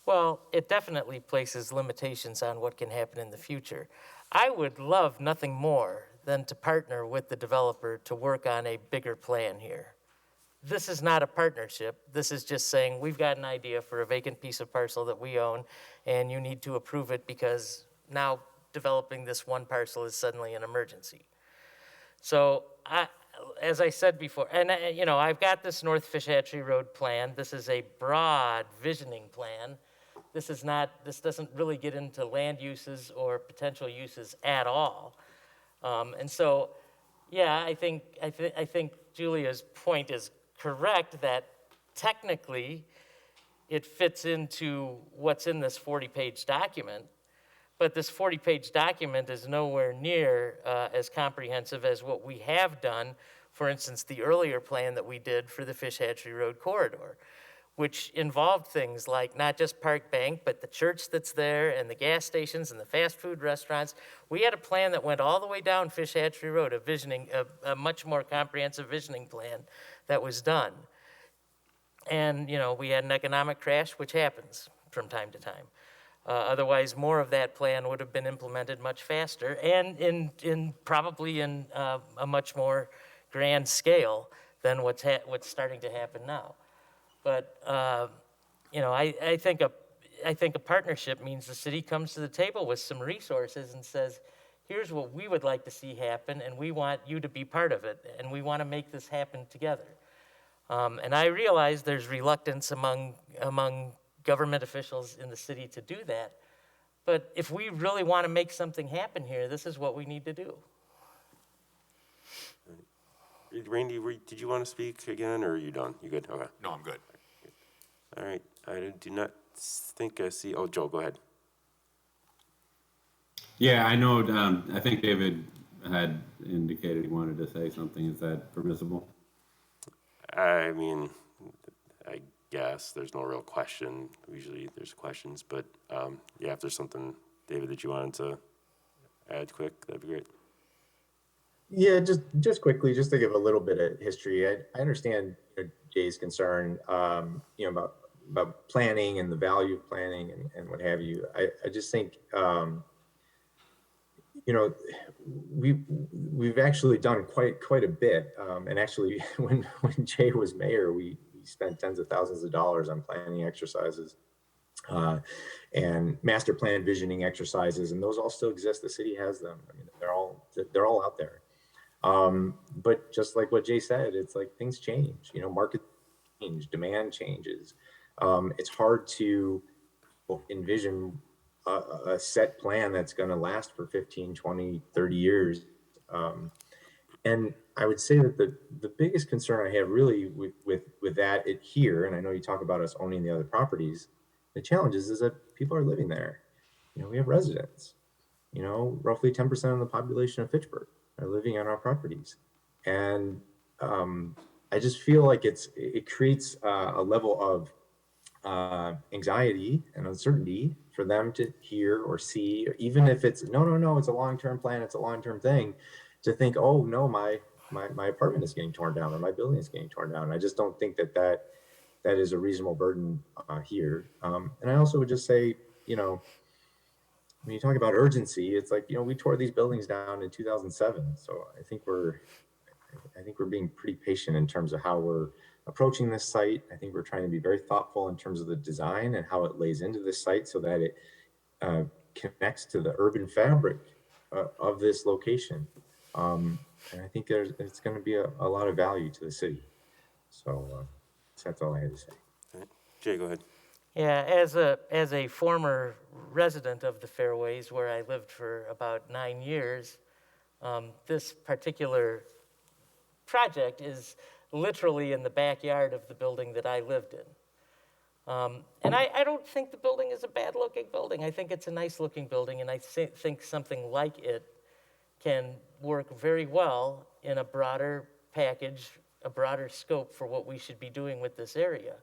Well, it definitely places limitations on what can happen in the future. I would love nothing more than to partner with the developer to work on a bigger plan here. This is not a partnership. This is just saying, we've got an idea for a vacant piece of parcel that we own, and you need to approve it because now developing this one parcel is suddenly an emergency. So as I said before, and you know, I've got this North Fish Hatchery Road plan. This is a broad visioning plan. This doesn't really get into land uses or potential uses at all. And so, yeah, I think Julia's point is correct that technically it fits into what's in this 40-page document, but this 40-page document is nowhere near as comprehensive as what we have done, for instance, the earlier plan that we did for the Fish Hatchery Road corridor, which involved things like not just Park Bank, but the church that's there and the gas stations and the fast food restaurants. We had a plan that went all the way down Fish Hatchery Road, a much more comprehensive visioning plan that was done. And, you know, we had an economic crash, which happens from time to time. Otherwise, more of that plan would have been implemented much faster and probably in a much more grand scale than what's starting to happen now. But you know, I think a partnership means the city comes to the table with some resources and says, here's what we would like to see happen, and we want you to be part of it, and we want to make this happen together. And I realize there's reluctance among government officials in the city to do that. But if we really want to make something happen here, this is what we need to do. Randy, did you want to speak again, or are you done? You good? Okay. No, I'm good. All right. I do not think I see. Oh, Joe, go ahead. Yeah, I know. I think David had indicated he wanted to say something. Is that permissible? I mean, I guess there's no real question. Usually there's questions, but yeah, if there's something, David, that you wanted to add quick, that'd be great. Yeah, just quickly, just to give a little bit of history. I understand Jay's concern, you know, about planning and the value of planning and what have you. I just think, you know, we've actually done quite a bit. And actually, when Jay was mayor, we spent tens of thousands of dollars on planning exercises and master plan visioning exercises, and those all still exist. The city has them. I mean, they're all out there. But just like what Jay said, it's like things change, you know, market change, demand changes. It's hard to envision a set plan that's going to last for 15, 20, 30 years. And I would say that the biggest concern I have really with that here, and I know you talk about us owning the other properties, the challenge is that people are living there. You know, we have residents. You know, roughly 10% of the population of Fitchburg are living on our properties, and I just feel like it creates a level of anxiety and uncertainty for them to hear or see, even if it's no, it's a long-term plan, it's a long-term thing, to think, oh no, my apartment is getting torn down or my building is getting torn down. And I just don't think that is a reasonable burden here. And I also would just say, you know, when you talk about urgency, it's like, you know, we tore these buildings down in 2007. So I think we're being pretty patient in terms of how we're approaching this site. I think we're trying to be very thoughtful in terms of the design and how it lays into this site so that it connects to the urban fabric of this location. And I think it's going to be a lot of value to the city. So that's all I had to say. All right. Jay, go ahead. Yeah, as a former resident of the Fairways, where I lived for about 9 years, this particular project is literally in the backyard of the building that I lived in. And I don't think the building is a bad-looking building. I think it's a nice-looking building, and I think something like it can work very well in a broader package, a broader scope for what we should be doing with this area.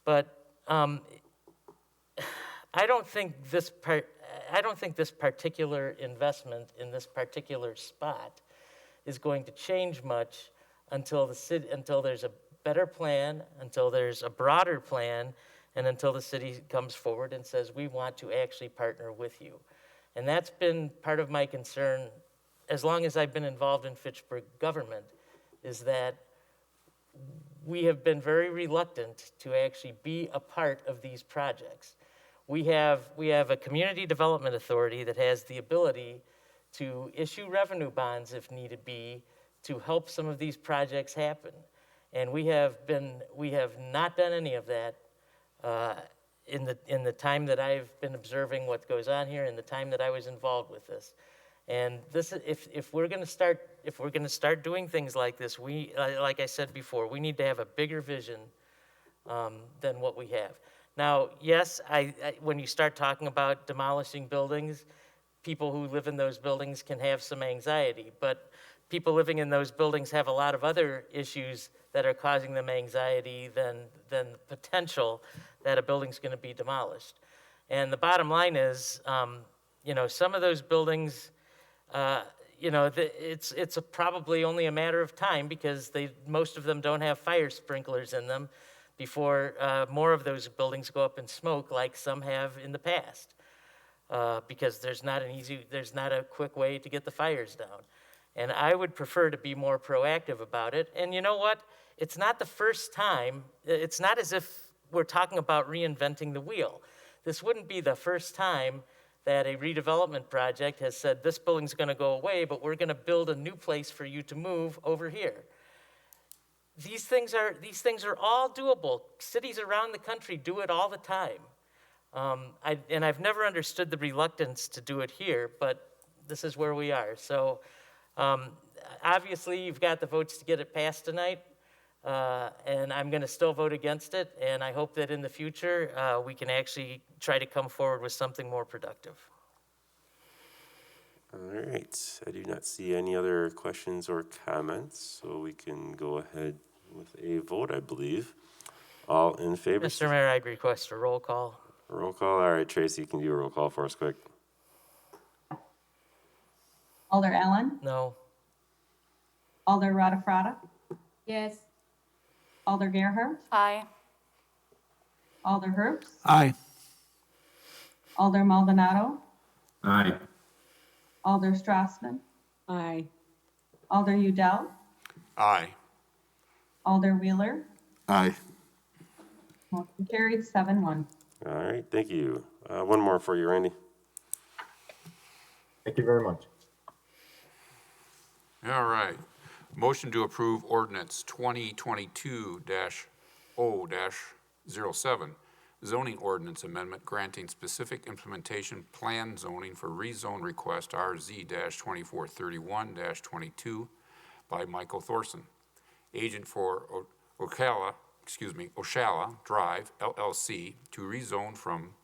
But I don't think this particular investment in this particular spot is going to change much until there's a better plan, until there's a broader plan, and until the city comes forward and says, we want to actually partner with you. And that's been part of my concern as long as I've been involved in Fitchburg government, is that we have been very reluctant to actually be a part of these projects. We have a community development authority that has the ability to issue revenue bonds if needed be to help some of these projects happen. And we have not done any of that in the time that I've been observing what goes on here, in the time that I was involved with this. And this, if we're going to start doing things like this, we, like I said before, we need to have a bigger vision than what we have. Now, yes, when you start talking about demolishing buildings, people who live in those buildings can have some anxiety, but people living in those buildings have a lot of other issues that are causing them anxiety than the potential that a building's going to be demolished. And the bottom line is, you know, some of those buildings, you know, it's probably only a matter of time because most of them don't have fire sprinklers in them before more of those buildings go up in smoke like some have in the past, because there's not a quick way to get the fires down. And I would prefer to be more proactive about it. And you know what? It's not the first time. It's not as if we're talking about reinventing the wheel. This wouldn't be the first time that a redevelopment project has said, this building's going to go away, but we're going to build a new place for you to move over here. These things are all doable. Cities around the country do it all the time. And I've never understood the reluctance to do it here, but this is where we are. So obviously, you've got the votes to get it passed tonight, and I'm going to still vote against it, and I hope that in the future, we can actually try to come forward with something more productive. All right. I do not see any other questions or comments, so we can go ahead with a vote, I believe. All in favor? Mr. Mayor, I'd request a roll call. Roll call. All right, Tracy, you can do a roll call for us quick. Alder Allen, No. Alder Radafrada, Yes. Alder Gerhart, Aye. Alder Herbst, Aye. Alder Maldonado, Aye. Alder Strassman, Aye. Alder Udell, Aye. Alder Wheeler. Aye. Motion carried 7-1. All right, thank you. One more for you, Randy. Thank you very much. All right. Motion to approve ordinance 2022-0-07, zoning ordinance amendment granting specific implementation plan zoning for rezone request RZ-2431-22 by Michael Thorson, agent for Oshala Drive LLC, to rezone from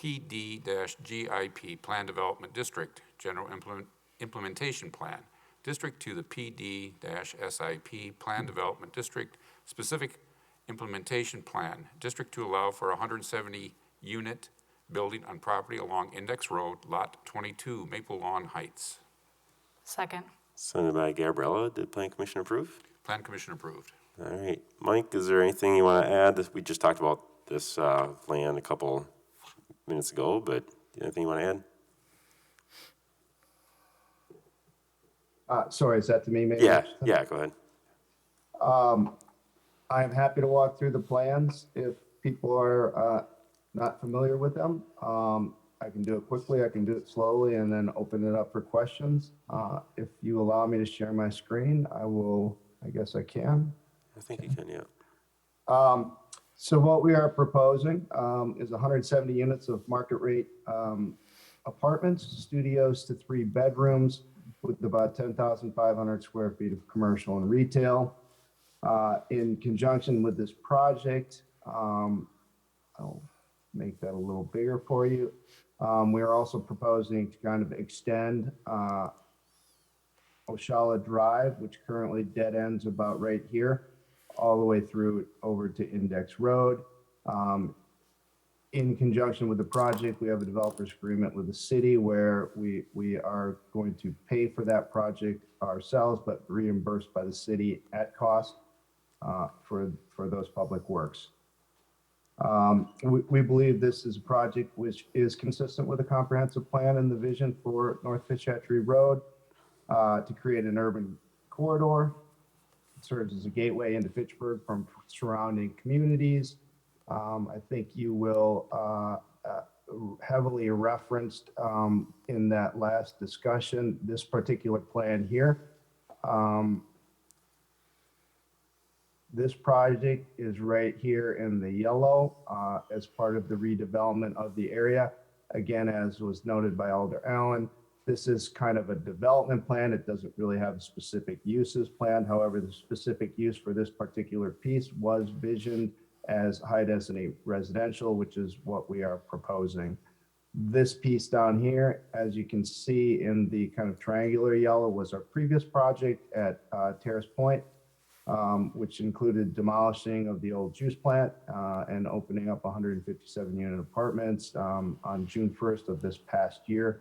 PD-GIP Plan Development District General Implementation Plan District to the PD-SIP Plan Development District Specific Implementation Plan District to allow for a 170-unit building on property along Index Road, Lot 22, Maple Lawn Heights. Second. Seconded by Gabriella. Did Plan Commission approve? Plan Commission approved. All right. Mike, is there anything you want to add? We just talked about this plan a couple minutes ago, but anything you want to add? Sorry, is that to me, maybe? Yeah, go ahead. I am happy to walk through the plans if people are not familiar with them. I can do it quickly, I can do it slowly, and then open it up for questions. If you allow me to share my screen, I will, I guess I can. I think you can, yeah. So what we are proposing is 170 units of market rate apartments, studios to 3 bedrooms with about 10,500 square feet of commercial and retail. In conjunction with this project, I'll make that a little bigger for you. We are also proposing to kind of extend Oshala Drive, which currently dead ends about right here, all the way through over to Index Road. In conjunction with the project, we have a developer's agreement with the city where we are going to pay for that project ourselves, but reimbursed by the city at cost for those public works. We believe this is a project which is consistent with a comprehensive plan and the vision for North Fitchburg Road to create an urban corridor. It serves as a gateway into Fitchburg from surrounding communities. I think you will heavily referenced in that last discussion this particular plan here. This project is right here in the yellow as part of the redevelopment of the area. Again, as was noted by Alder Allen, this is kind of a development plan. It doesn't really have a specific uses plan. However, the specific use for this particular piece was visioned as high density residential, which is what we are proposing. This piece down here, as you can see in the kind of triangular yellow, was our previous project at Terrace Point, which included demolishing of the old juice plant and opening up 157 unit apartments on June 1st of this past year.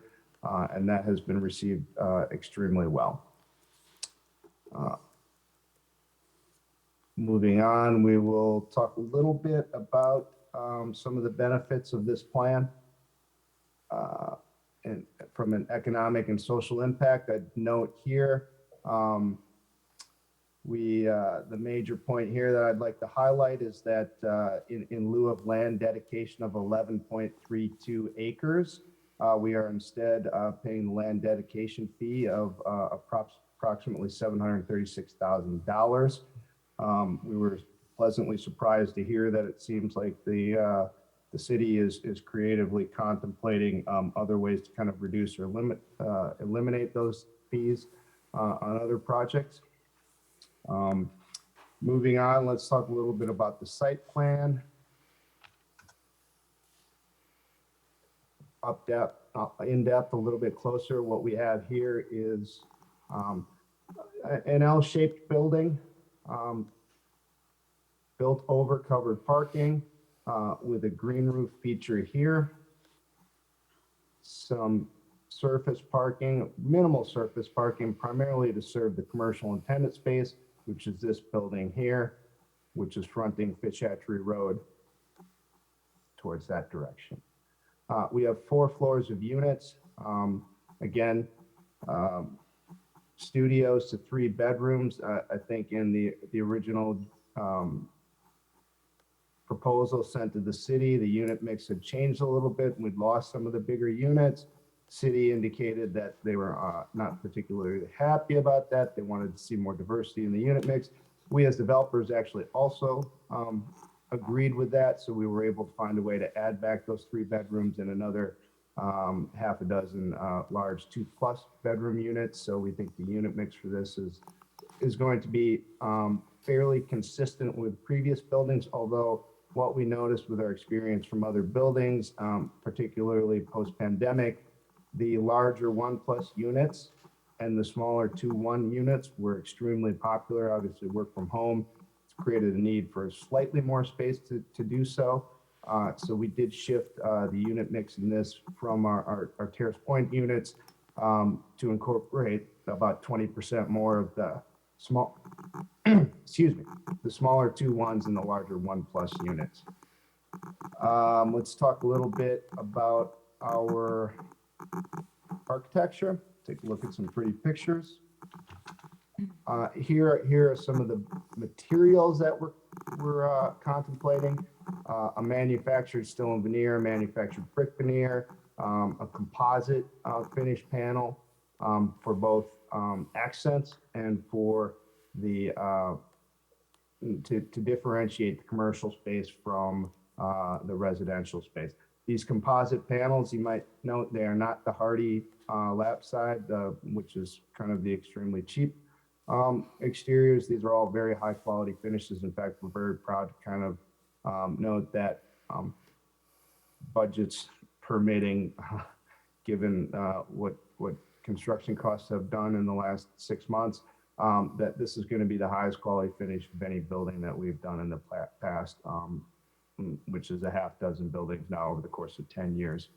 And that has been received extremely well. Moving on, we will talk a little bit about some of the benefits of this plan. And from an economic and social impact, I'd note here, the major point here that I'd like to highlight is that in lieu of land dedication of 11.32 acres, we are instead paying the land dedication fee of approximately $736,000. We were pleasantly surprised to hear that it seems like the city is creatively contemplating other ways to kind of reduce or eliminate those fees on other projects. Moving on, let's talk a little bit about the site plan. In depth, a little bit closer, what we have here is an L-shaped building, built over covered parking with a green roof feature here. Some surface parking, minimal surface parking, primarily to serve the commercial and tenant space, which is this building here, which is fronting Fitchburg Road towards that direction. We have 4 floors of units. Again, studios to 3 bedrooms. I think in the original proposal sent to the city, the unit mix had changed a little bit and we'd lost some of the bigger units. City indicated that they were not particularly happy about that. They wanted to see more diversity in the unit mix. We as developers actually also agreed with that, so we were able to find a way to add back those 3 bedrooms and another half a dozen large 2+ bedroom units. So we think the unit mix for this is going to be fairly consistent with previous buildings, although what we noticed with our experience from other buildings, particularly post-pandemic, the larger 1+ units and the smaller 2-1 units were extremely popular. Obviously, work from home created a need for slightly more space to do so. So we did shift the unit mix in this from our Terrace Point units to incorporate about 20% more of the small, excuse me, the smaller 2-1s and the larger 1+ units. Let's talk a little bit about our architecture. Take a look at some pretty pictures. Here are some of the materials that we're contemplating. A manufactured stone veneer, manufactured brick veneer, a composite finished panel for both accents and for the to differentiate the commercial space from the residential space. These composite panels, you might note, they are not the hardy lap side, which is kind of the extremely cheap exteriors. These are all very high quality finishes. In fact, we're very proud to kind of note that budgets permitting, given what construction costs have done in the last 6 months, that this is going to be the highest quality finish of any building that we've done in the past, which is a half dozen buildings now over the course of 10 years.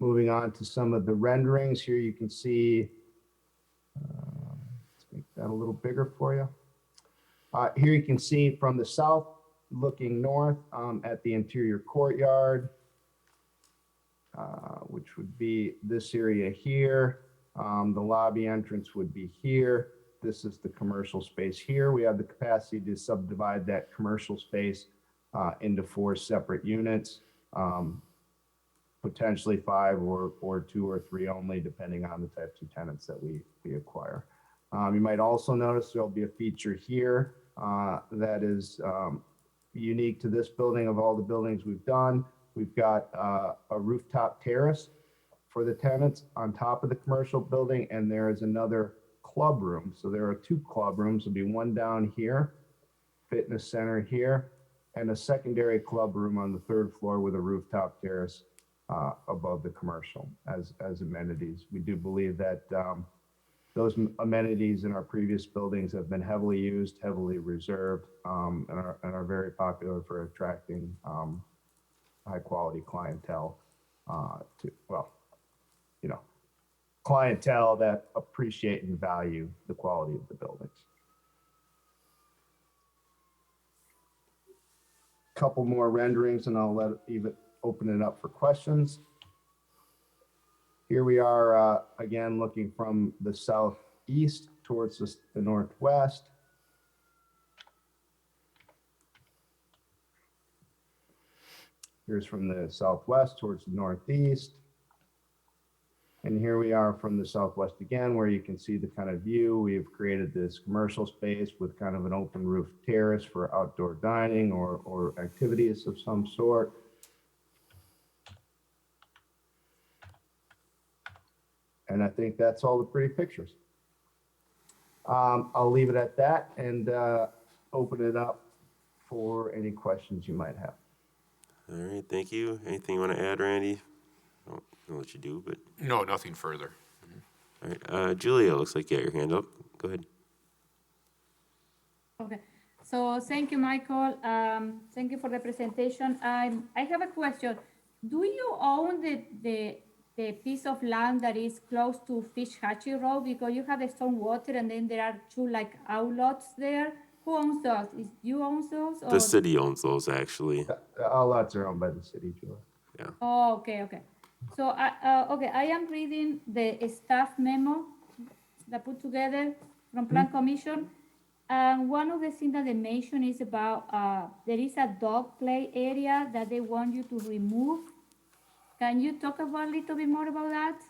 Moving on to some of the renderings here, you can see, let's make that a little bigger for you. Here you can see from the south looking north at the interior courtyard, which would be this area here. The lobby entrance would be here. This is the commercial space here. We have the capacity to subdivide that commercial space into 4 separate units, potentially 5 or 2 or 3 only, depending on the types of tenants that we acquire. You might also notice there'll be a feature here that is unique to this building. Of all the buildings we've done, we've got a rooftop terrace for the tenants on top of the commercial building, and there is another club room. So there are 2 club rooms. There'll be one down here, fitness center here, and a secondary club room on the 3rd floor with a rooftop terrace above the commercial as amenities. We do believe that those amenities in our previous buildings have been heavily used, heavily reserved, and are very popular for attracting high quality clientele clientele that appreciate and value the quality of the buildings. Couple more renderings and I'll let Eva open it up for questions. Here we are again looking from the southeast towards the northwest. Here's from the southwest towards the northeast. And here we are from the southwest again, where you can see the kind of view. We've created this commercial space with kind of an open roof terrace for outdoor dining or activities of some sort. And I think that's all the pretty pictures. I'll leave it at that and open it up for any questions you might have. All right, thank you. Anything you want to add, Randy? I'll let you do, but. No, nothing further. All right, Julia, looks like you got your hand up. Go ahead. Okay, so thank you, Michael. Thank you for the presentation. I have a question. Do you own the piece of land that is close to Fitchburg Road? Because you have the storm water and then there are 2 like outlots there. Who owns those? Is you own those? Or? The city owns those, actually. All lots are owned by the city, Julia. Yeah. Oh, okay. So, I am reading the staff memo that put together from Plan Commission. And one of the things that they mention is about, there is a dog play area that they want you to remove. Can you talk about a little bit more about that?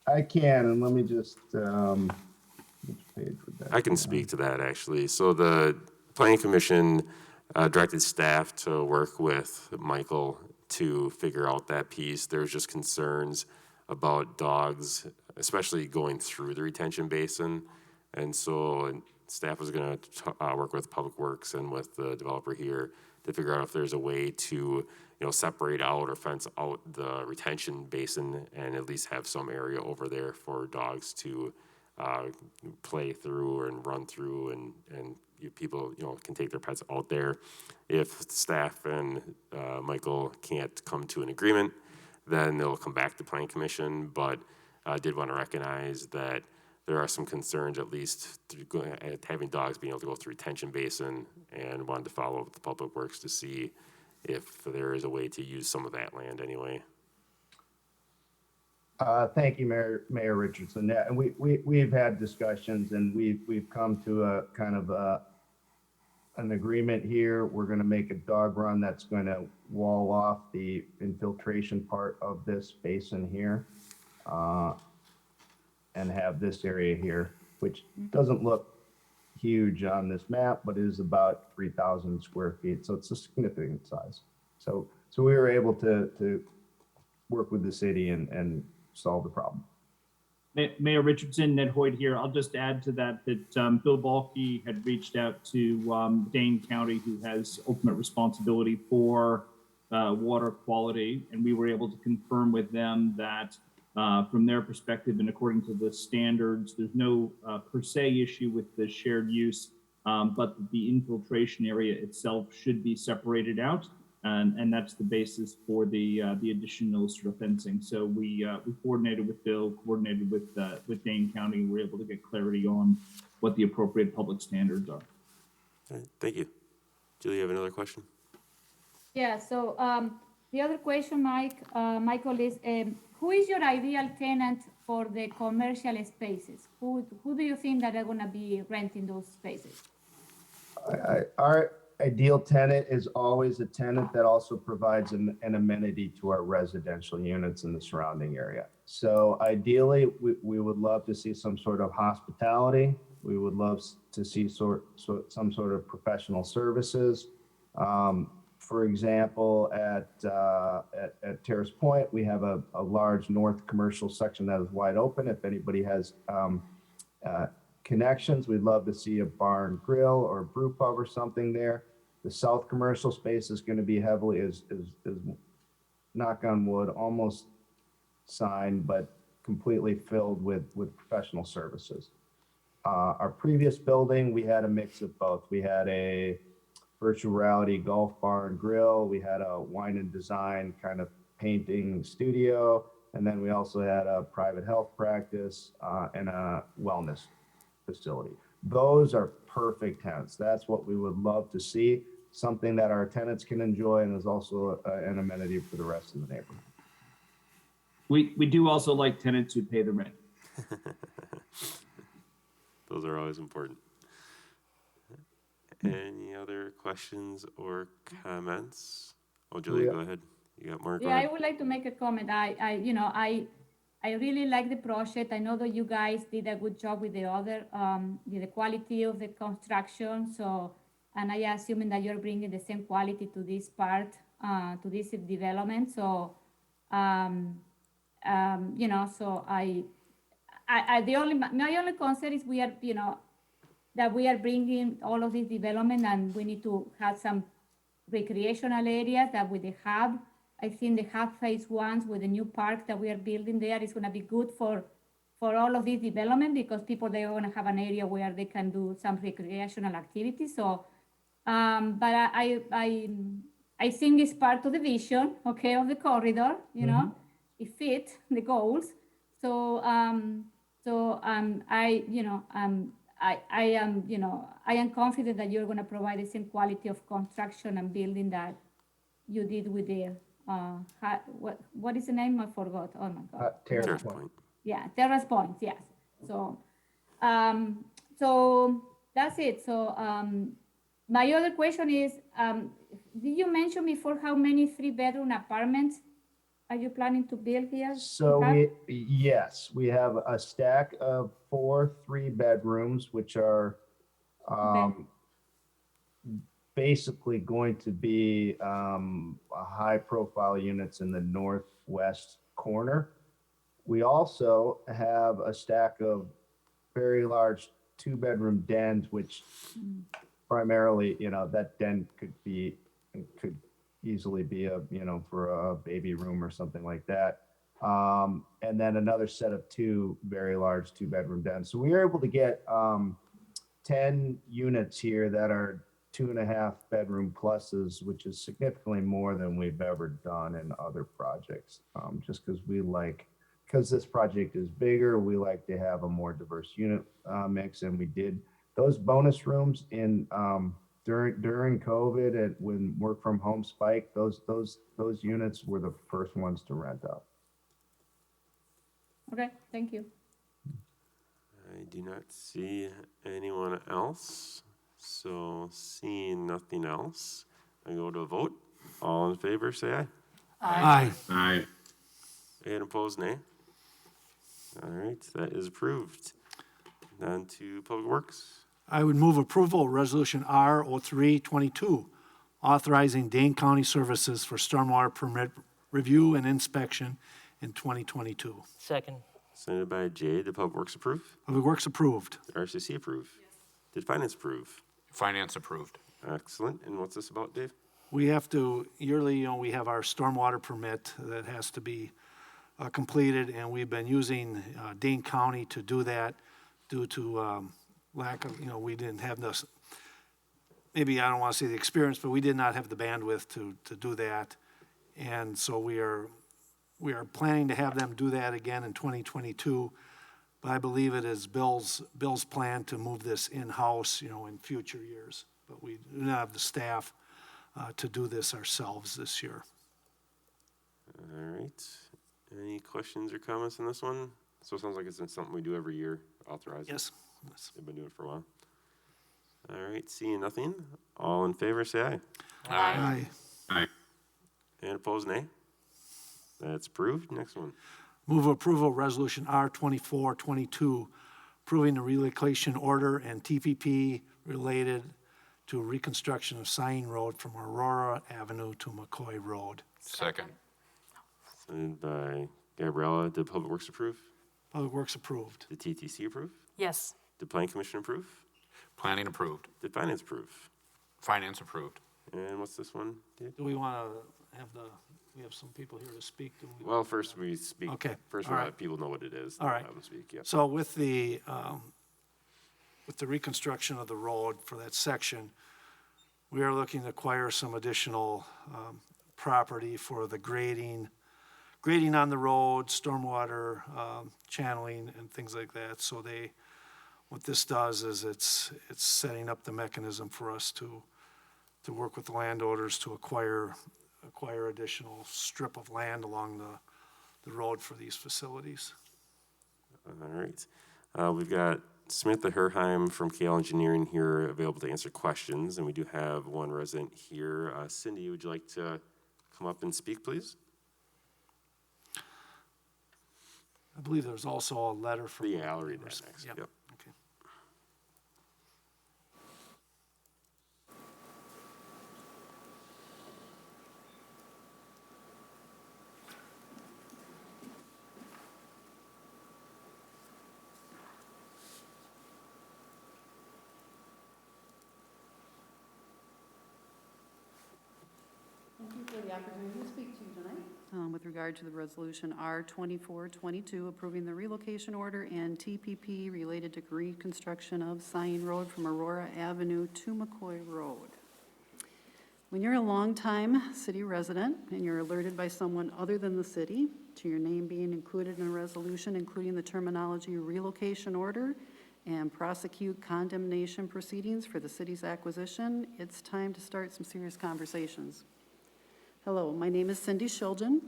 I can, and let me just, which page would that I can be speak to that, actually. So the Planning Commission directed staff to work with Michael to figure out that piece. There's just concerns about dogs, especially going through the retention basin. And so staff was gonna work with Public Works and with the developer here to figure out if there's a way to, separate out or fence out the retention basin and at least have some area over there for dogs to play through and run through, and people can take their pets out there. If staff and Michael can't come to an agreement, then they'll come back to Planning Commission. But I did want to recognize that there are some concerns, at least having dogs being able to go through retention basin, and wanted to follow up with the Public Works to see if there is a way to use some of that land anyway. Thank you, Mayor Richardson. Yeah, and we've had discussions, and we've come to a kind of an agreement here. We're going to make a dog run that's going to wall off the infiltration part of this basin here, and have this area here, which doesn't look huge on this map, but is about 3,000 square feet. So it's a significant size. So we were able to work with the city and solve the problem. Mayor Richardson, Ned Hoyt here. I'll just add to that Bill Balke had reached out to Dane County, who has ultimate responsibility for water quality, and we were able to confirm with them that from their perspective and according to the standards, there's no per se issue with the shared use, but the infiltration area itself should be separated out. And that's the basis for the additional sort of fencing. So we coordinated with Bill, coordinated with Dane County. We were able to get clarity on what the appropriate public standards are. All right, thank you. Julie, you have another question? Yeah, so the other question, Michael, is who is your ideal tenant for the commercial spaces? Who do you think that are going to be renting those spaces? Our ideal tenant is always a tenant that also provides an amenity to our residential units in the surrounding area. So ideally, we would love to see some sort of hospitality. We would love to see some sort of professional services. For example, at Terrace Point, we have a large north commercial section that is wide open. If anybody has connections, we'd love to see a bar and grill or a brew pub or something there. The south commercial space is going to be heavily, is knock on wood, almost signed, but completely filled with professional services. Our previous building, we had a mix of both. We had a virtual reality golf bar and grill. We had a wine and design kind of painting studio. And then we also had a private health practice and a wellness facility. Those are perfect tenants. That's what we would love to see, something that our tenants can enjoy and is also an amenity for the rest of the neighborhood. We do also like tenants who pay the rent. Those are always important. Any other questions or comments? Oh, Julia, go ahead. You got more? Yeah, I would like to make a comment. I really like the project. I know that you guys did a good job with the other, the quality of the construction. So, and I assuming that you're bringing the same quality to this part, to this development. So, so my only concern is we are, that we are bringing all of this development and we need to have some recreational areas that with the hub, I think the hub phase 1 with the new park that we are building there is going to be good for all of this development because people, they're going to have an area where they can do some recreational activities. So, but I think it's part of the vision, okay, of the corridor, it fits the goals. So, I am confident that you're going to provide the same quality of construction and building that you did with the, what is the name? I forgot. Oh my God. Terrace Point. Yeah, Terrace Point, yes. So, so that's it. So, my other question is, did you mention before how many 3-bedroom apartments are you planning to build here? So You have- yes, we have a stack of 4 3-bedrooms, which are basically going to be high-profile units in the northwest corner. We also have a stack of very large 2-bedroom dens, which primarily, that den could easily be for a baby room or something like that. And then another set of 2 very large 2-bedroom dens. So we were able to get 10 units here that are 2.5-bedroom pluses, which is significantly more than we've ever done in other projects. Just because this project is bigger, we like to have a more diverse unit mix, and we did those bonus rooms in during COVID and when work from home spiked. Those units were the first ones to rent out. Okay, thank you. I do not see anyone else. So seeing nothing else, I go to a vote. All in favor, say aye. Aye. Aye. And opposed, nay. All right, that is approved. On to Public Works. I would move approval of Resolution R0322, authorizing Dane County Services for stormwater permit review and inspection in 2022. Second. Sent by Jay. Did Public Works approve? Public Works approved. Did RCC approve? Did Finance approve? Finance approved. Excellent. And what's this about, Dave? We have to, yearly, we have our stormwater permit that has to be completed, and we've been using Dane County to do that due to lack of, we didn't have this, maybe I don't want to say the experience, but we did not have the bandwidth to do that. And so we are planning to have them do that again in 2022. But I believe it is Bill's plan to move this in-house, in future years. But we do not have the staff to do this ourselves this year. All right. Any questions or comments on this one? So it sounds like it's something we do every year, authorize. Yes. They've been doing it for a while. All right, seeing nothing. All in favor, say aye. Aye. Aye. And opposed, nay. That's approved. Next one. Move approval of Resolution R2422, approving the relocation order and TPP related to reconstruction of Sidewalks Road from Aurora Avenue to McCoy Road. Second. Sent by Gabriella. Did Public Works approve? Public Works approved. Did TTC approve? Yes. Did Planning Commission approve? Planning approved. Did Finance approve? Finance approved. And what's this one, Dave? Do we want to have we have some people here to speak? Well, first we speak. Okay, First all we right. let people know what it is. All then right. Have them speak, yeah. So with the reconstruction of the road for that section, we are looking to acquire some additional property for the grading on the road, stormwater channeling and things like that. So what this does is it's setting up the mechanism for us to work with the landowners to acquire additional strip of land along the road for these facilities. All right. We've got Samantha Herheim from KL Engineering here available to answer questions, and we do have one resident here. Cindy, would you like to come up and speak, please? I believe there's also a letter from. Yeah, I'll read that next. Yep. Yep. Okay. Thank you for the opportunity to speak to you tonight with regard to the resolution R2422, approving the relocation order and TPP related to reconstruction of Sidewalks Road from Aurora Avenue to McCoy Road. When you're a longtime city resident and you're alerted by someone other than the city to your name being included in a resolution, including the terminology relocation order and prosecute condemnation proceedings for the city's acquisition, it's time to start some serious conversations. Hello, my name is Cindy Shilgen.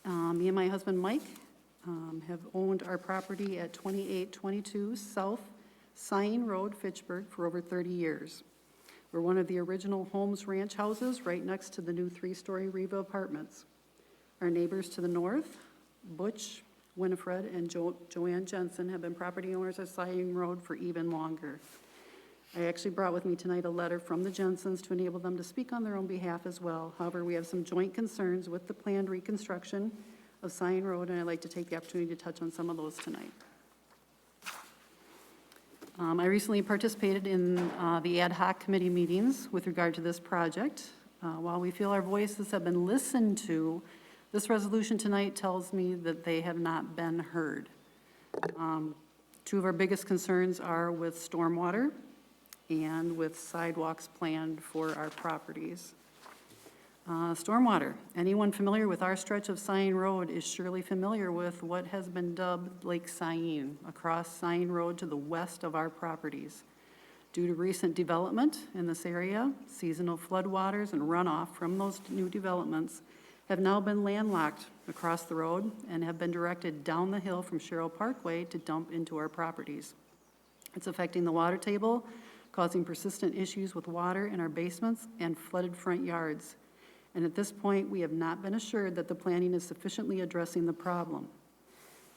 Me and my husband Mike have owned our property at 2822 South Sidewalks Road, Fitchburg, for over 30 years. We're one of the original Holmes Ranch houses right next to the new 3-story Riva apartments. Our neighbors to the north, Butch, Winifred, and Joanne Jensen, have been property owners of Siding Road for even longer. I actually brought with me tonight a letter from the Jensens to enable them to speak on their own behalf as well. However, we have some joint concerns with the planned reconstruction of Siding Road, and I'd like to take the opportunity to touch on some of those tonight. I recently participated in the ad hoc committee meetings with regard to this project. While we feel our voices have been listened to, this resolution tonight tells me that they have not been heard. Two of our biggest concerns are with stormwater and with sidewalks planned for our properties. Stormwater. Anyone familiar with our stretch of Siding Road is surely familiar with what has been dubbed Lake Siding across Siding Road to the west of our properties. Due to recent development in this area, seasonal floodwaters and runoff from those new developments have now been landlocked across the road and have been directed down the hill from Sherrill Parkway to dump into our properties. It's affecting the water table, causing persistent issues with water in our basements and flooded front yards. And at this point, we have not been assured that the planning is sufficiently addressing the problem.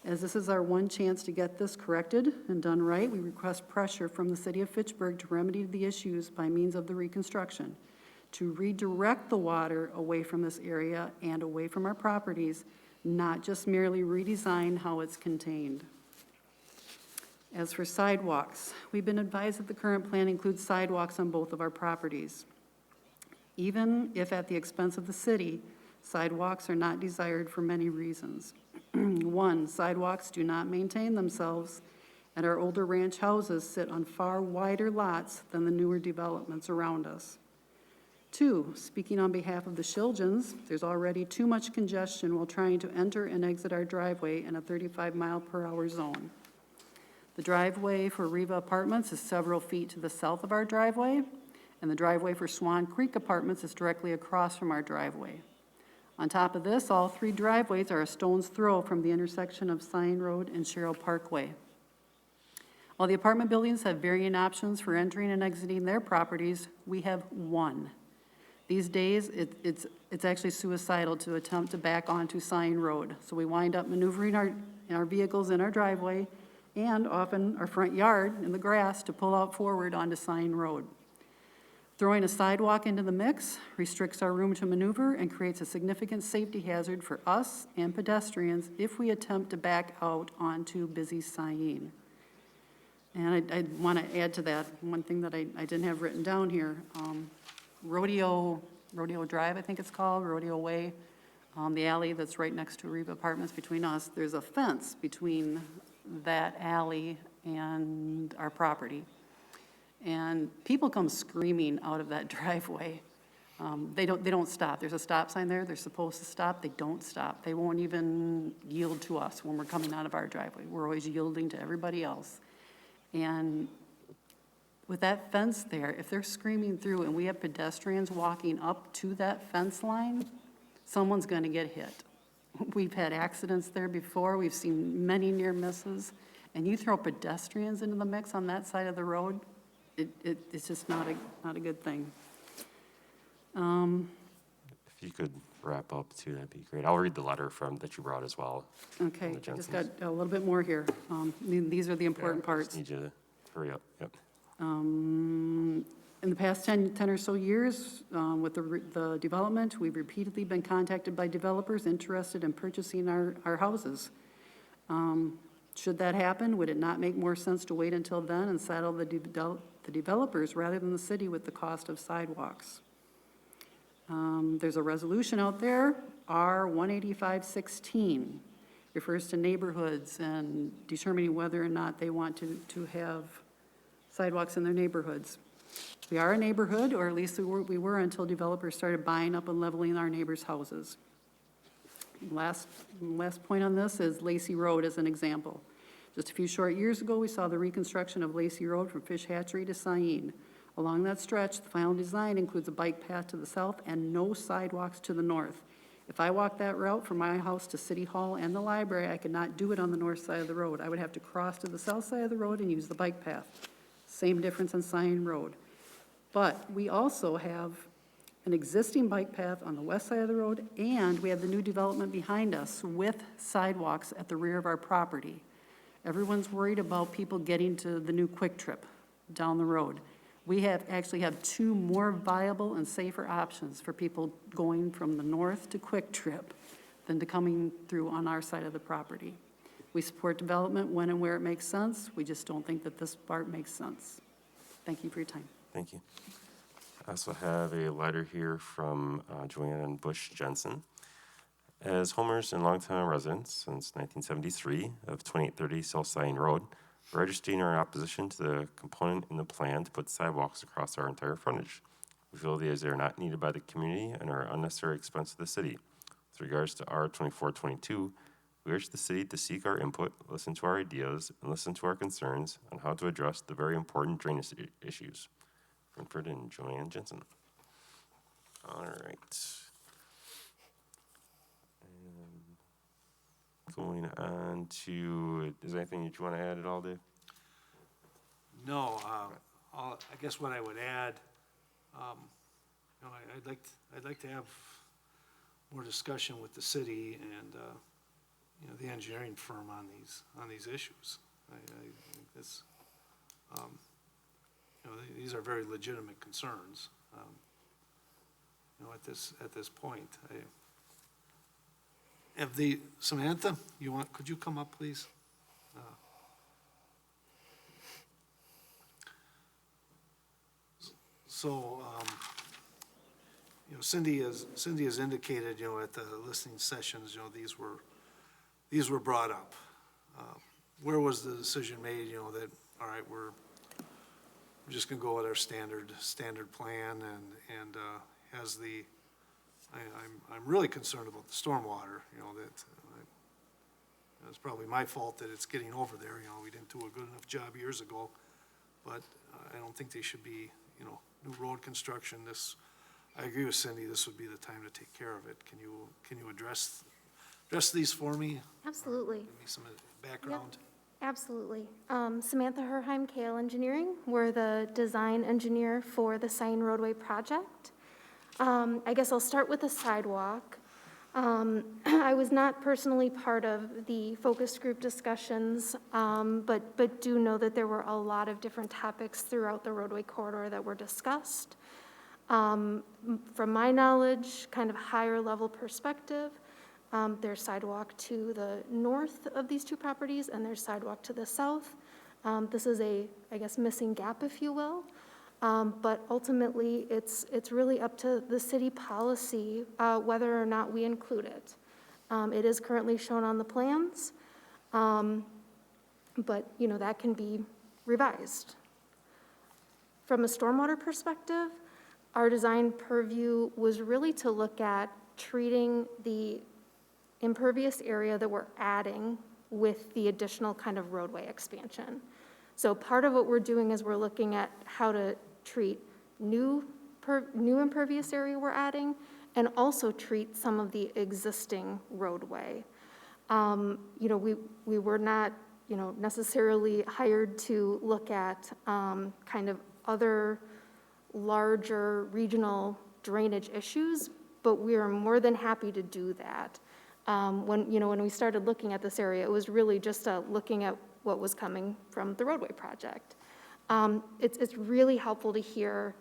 As this is our one chance to get this corrected and done right, we request pressure from the city of Fitchburg to remedy the issues by means of the reconstruction, to redirect the water away from this area and away from our properties, not just merely redesign how it's contained. As for sidewalks, we've been advised that the current plan includes sidewalks on both of our properties. Even if at the expense of the city, sidewalks are not desired for many reasons. One, sidewalks do not maintain themselves, and our older ranch houses sit on far wider lots than the newer developments around us. Two, speaking on behalf of the Shilgens, there's already too much congestion while trying to enter and exit our driveway in a 35-mile-per-hour zone. The driveway for Riva Apartments is several feet to the south of our driveway, and the driveway for Swan Creek Apartments is directly across from our driveway. On top of this, all three driveways are a stone's throw from the intersection of Siding Road and Sherrill Parkway. While the apartment buildings have varying options for entering and exiting their properties, we have one. These days, it's actually suicidal to attempt to back onto Siding Road, so we wind up maneuvering our vehicles in our driveway and often our front yard in the grass to pull out forward onto Siding Road. Throwing a sidewalk into the mix restricts our room to maneuver and creates a significant safety hazard for us and pedestrians if we attempt to back out onto busy Siding. And I want to add to that one thing that I didn't have written down here. Rodeo Drive, I think it's called, Rodeo Way, the alley that's right next to Riva Apartments between us, there's a fence between that alley and our property. And people come screaming out of that driveway. They don't stop. There's a stop sign there. They're supposed to stop. They don't stop. They won't even yield to us when we're coming out of our driveway. We're always yielding to everybody else. And with that fence there, if they're screaming through and we have pedestrians walking up to that fence line, someone's going to get hit. We've had accidents there before. We've seen many near misses. And you throw pedestrians into the mix on that side of the road, it's just not a good thing. If you could wrap up too, that'd be great. I'll read the letter that you brought as well. Okay, I just got a little bit more here. These are the important parts. Need you to hurry up. Yep. In the past 10 or so years, with the development, we've repeatedly been contacted by developers interested in purchasing our houses. Should that happen, would it not make more sense to wait until then and saddle the developers rather than the city with the cost of sidewalks? There's a resolution out there, R-185-16, refers to neighborhoods and determining whether or not they want to have sidewalks in their neighborhoods. We are a neighborhood, or at least we were until developers started buying up and leveling our neighbors' houses. Last point on this is Lacy Road as an example. Just a few short years ago, we saw the reconstruction of Lacy Road from Fish Hatchery to Siding. Along that stretch, the final design includes a bike path to the south and no sidewalks to the north. If I walked that route from my house to City Hall and the library, I could not do it on the north side of the road. I would have to cross to the south side of the road and use the bike path. Same difference on Siding Road. But we also have an existing bike path on the west side of the road, and we have the new development behind us with sidewalks at the rear of our property. Everyone's worried about people getting to the new Quick Trip down the road. We actually have two more viable and safer options for people going from the north to Quick Trip than to coming through on our side of the property. We support development when and where it makes sense. We just don't think that this part makes sense. Thank you for your time. Thank you. I also have a letter here from Joanne Bush Jensen. As homers and longtime residents since 1973 of 2830 South Siding Road, we're registering our opposition to the component in the plan to put sidewalks across our entire frontage. We feel these are not needed by the community and are unnecessary expense to the city. With regards to R2422, we urge the city to seek our input, listen to our ideas, and listen to our concerns on how to address the very important drainage issues. Winfred and Joanne Jensen. All right. Going on to, is there anything that you want to add at all, Dave? No, I guess what I would add, I'd like to have more discussion with the city and, the engineering firm on these issues. I think this, these are very legitimate concerns. At this point, Samantha, could you come up, please? Cindy has indicated, at the listening sessions, these were brought up. Where was the decision made, that, all right, we're just gonna go with our standard plan and has the, I'm really concerned about the stormwater, it's probably my fault that it's getting over there, we didn't do a good enough job years ago, but I don't think they should be, new road construction. I agree with Cindy, this would be the time to take care of it. Can you address these for me? Absolutely. Give me some background. Yep, absolutely. Samantha Herheim, KL Engineering. We're the design engineer for the Sign Roadway project. I guess I'll start with the sidewalk. I was not personally part of the focus group discussions, but do know that there were a lot of different topics throughout the roadway corridor that were discussed. From my knowledge, kind of higher level perspective, there's sidewalk to the north of these two properties and there's sidewalk to the south. This is I guess, missing gap, if you will. But ultimately, it's really up to the city policy whether or not we include it. It is currently shown on the plans, but that can be revised. From a stormwater perspective, our design purview was really to look at treating the impervious area that we're adding with the additional kind of roadway expansion. So part of what we're doing is we're looking at how to treat new impervious area we're adding and also treat some of the existing roadway. We were not, necessarily hired to look at kind of other larger regional drainage issues, but we are more than happy to do that. When we started looking at this area, it was really just looking at what was coming from the roadway project. It's really helpful to hear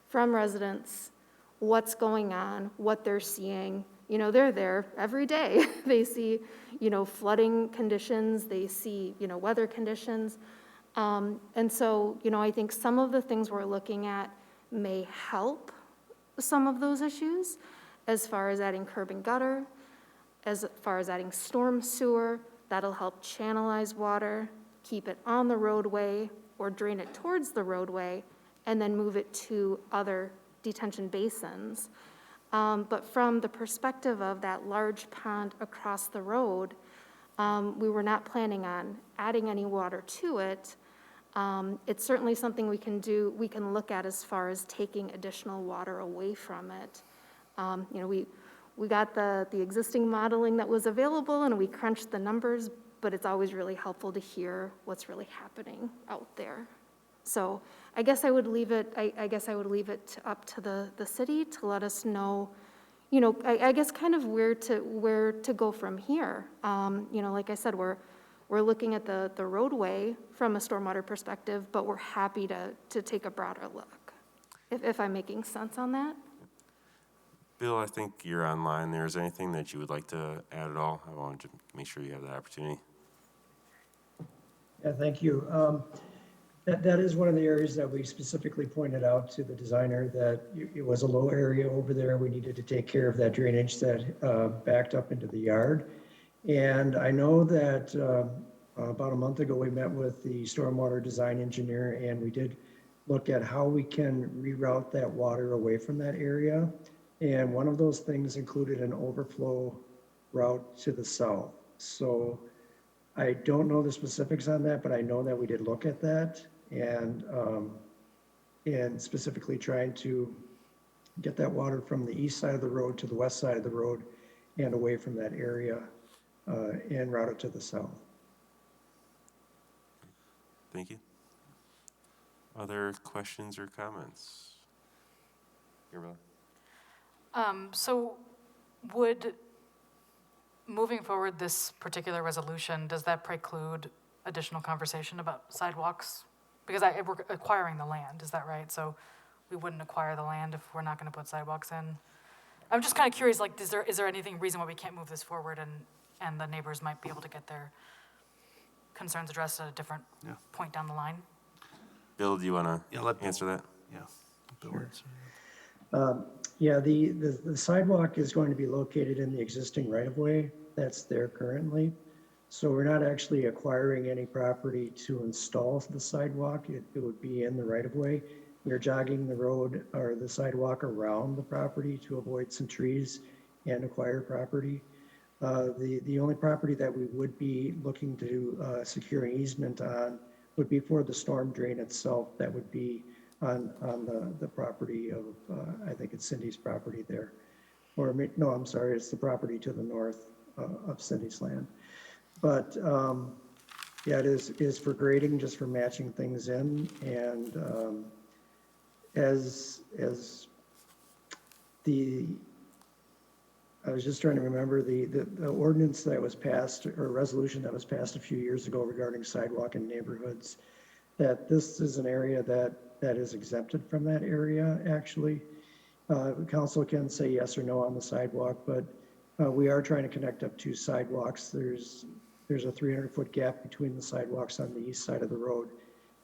from residents what's going on, what they're seeing. They're there every day. They see, flooding conditions, they see, weather conditions. And so, I think some of the things we're looking at may help some of those issues as far as adding curb and gutter, as far as adding storm sewer. That'll help channelize water, keep it on the roadway or drain it towards the roadway, and then move it to other detention basins. But from the perspective of that large pond across the road, we were not planning on adding any water to it. It's certainly something we can do, we can look at as far as taking additional water away from it. We got the existing modeling that was available and we crunched the numbers, but it's always really helpful to hear what's really happening out there. So I guess I would leave it, I guess I would leave it up to the city to let us know, you know, I guess kind of where to go from here. You know, like I said, we're looking at the roadway from a stormwater perspective, but we're happy to take a broader look, if I'm making sense on that. Bill, I think you're online there. Is there anything that you would like to add at all? I wanted to make sure you have that opportunity. Yeah, thank you. That is one of the areas that we specifically pointed out to the designer, that it was a low area over there. We needed to take care of that drainage that backed up into the yard. And I know that about a month ago, we met with the stormwater design engineer, and we did look at how we can reroute that water away from that area. And one of those things included an overflow route to the south. So I don't know the specifics on that, but I know that we did look at that, and specifically trying to get that water from the east side of the road to the west side of the road and away from that area and route it to the south. Thank you. Other questions or comments? Gabriella? So would, moving forward this particular resolution, does that preclude additional conversation about sidewalks? Because we're acquiring the land, is that right? So we wouldn't acquire the land if we're not going to put sidewalks in? I'm just kind of curious, like, is there anything, reason why we can't move this forward and the neighbors might be able to get their concerns addressed at a different point down the line? Bill, do you want to answer that? Yeah. Bill, Yeah, the sidewalk is going to be located in the existing right-of-way that's there currently. So we're not actually acquiring any property to install the sidewalk. It would be in the right-of-way. We're jogging the road or the sidewalk around the property to avoid some trees and acquire property. The only property that we would be looking to secure an easement on would be for the storm drain itself. That would be on the property of, I think it's Cindy's property there. Or, no, I'm sorry, it's the property to the north of Cindy's land. But, yeah, it is for grading, just for matching things in. And I was just trying to remember the ordinance that was passed, or resolution that was passed a few years ago regarding sidewalk in neighborhoods, that this is an area that is exempted from that area, actually. The council can say yes or no on the sidewalk, but we are trying to connect up two sidewalks. There's a 300-foot gap between the sidewalks on the east side of the road.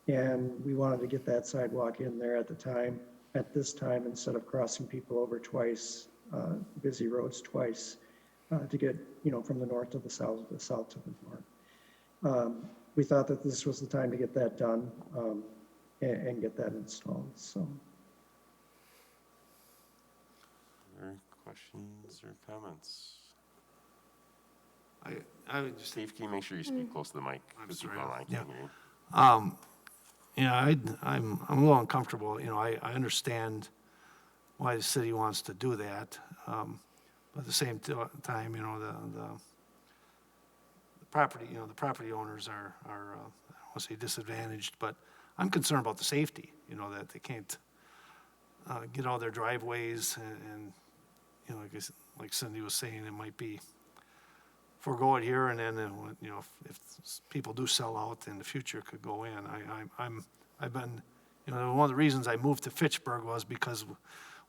And we wanted to get that sidewalk in there at this time, instead of crossing people over twice, busy roads twice, to get, from the north to the south to the north. We thought that this was the time to get that done and get that installed, so. Other questions or comments? I would just, Steve, can you make sure you speak close to the mic? I'm Because people sorry. online can't hear you. I'm a little uncomfortable. I understand why the city wants to do that. But at the same time, the property owners are I don't want to say disadvantaged, but I'm concerned about the safety, that they can't get all their driveways and like Cindy was saying, it might be forego it here, and then, if people do sell out in the future, it could go in. I've been, one of the reasons I moved to Fitchburg was because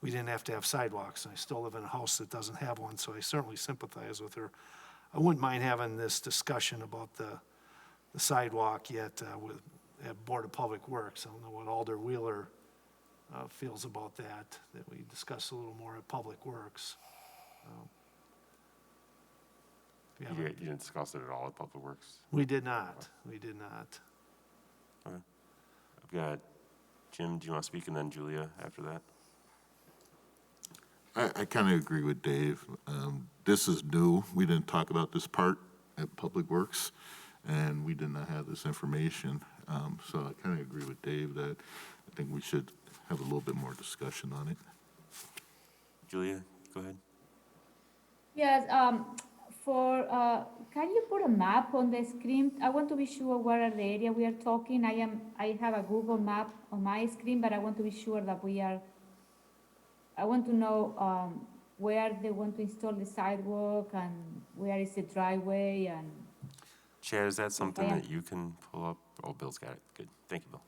we didn't have to have sidewalks. I still live in a house that doesn't have one, so I certainly sympathize with her. I wouldn't mind having this discussion about the sidewalk yet with Board of Public Works. I don't know what Alder Wheeler feels about that we discuss a little more at Public Works. You didn't discuss it at all at Public Works? We did not. Okay. I've got Jim, do you want to speak? And then Julia after that. I kind of agree with Dave. This is new. We didn't talk about this part at Public Works, and we did not have this information. So I kind of agree with Dave that I think we should have a little bit more discussion on it. Julia, go ahead. Yes, can you put a map on the screen? I want to be sure where are the area we are talking. I have a Google map on my screen, but I want to be sure that I want to know, where they want to install the sidewalk and where is the driveway and. Chad, is that something am- that you can pull up? Oh, Bill's got it. Good. Thank you, Bill.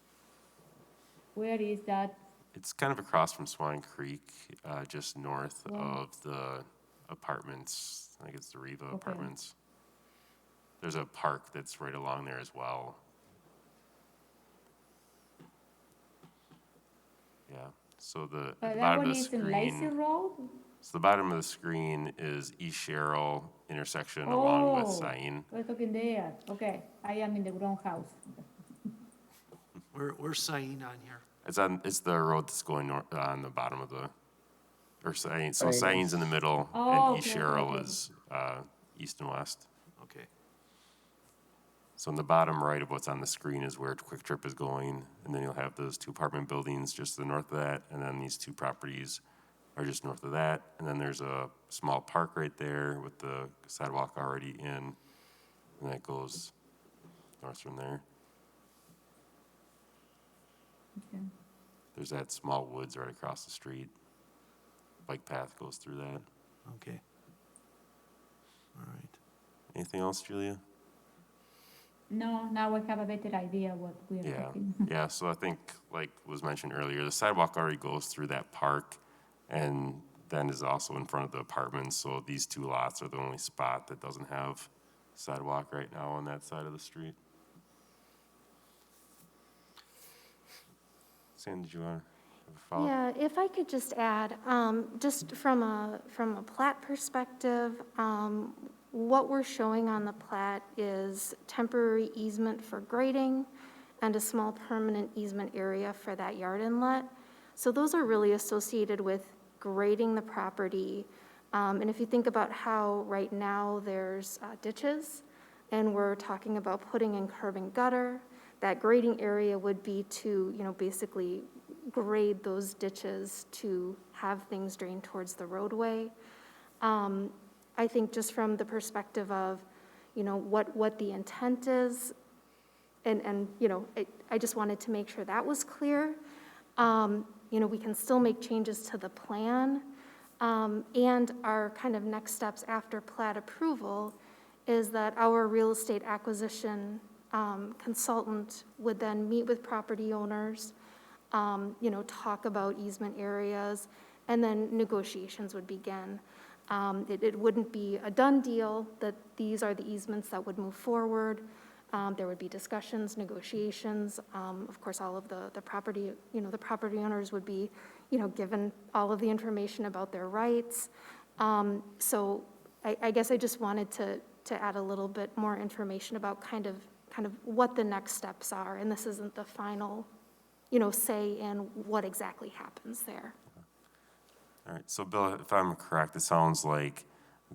Where is that? It's kind of across from Swan Creek, just north Yeah. of the apartments. I think it's the Riva Apartments. There's a park that's right along there as well. Yeah. So the at the That bottom one of the is in Lacy screen. Road? So the bottom of the screen is East Sherrill intersection along with Oh, Sain. we're talking there. Okay, I am in the wrong house. Where's Sain on here? It's the road that's going north on the bottom of the, or Sain. So Sain Sain's in the is- middle, Oh, and East okay, Sherrill okay. is east and west. Okay. So in the bottom right of what's on the screen is where Quick Trip is going, and then you'll have those two apartment buildings just to the north of that, and then these two properties are just north of that, and then there's a small park right there with the sidewalk already in, and that goes north from there. Okay. There's that small woods right across the street. Bike path goes through that. Okay. All right. Anything else, Julia? No, now I have a better idea what we are Yeah, talking. yeah, so I think, like was mentioned earlier, the sidewalk already goes through that park and then is also in front of the apartments, so these two lots are the only spot that doesn't have sidewalk right now on that side of the street. Sam, did you want to have a follow-up? Yeah, if I could just add, just from a plat perspective, what we're showing on the plat is temporary easement for grading and a small permanent easement area for that yard inlet. So those are really associated with grading the property. And if you think about how right now there's ditches, and we're talking about putting in curb and gutter, that grading area would be to, basically grade those ditches to have things drain towards the roadway. I think just from the perspective of, what the intent is, and I just wanted to make sure that was clear. We can still make changes to the plan, and our kind of next steps after plat approval is that our real estate acquisition consultant would then meet with property owners, talk about easement areas, and then negotiations would begin. It wouldn't be a done deal that these are the easements that would move forward. There would be discussions, negotiations. Of course, all of the property, the property owners would be, given all of the information about their rights. So I guess I just wanted to add a little bit more information about kind of what the next steps are. And this isn't the final, say in what exactly happens there. All right, so Bill, if I'm correct, it sounds like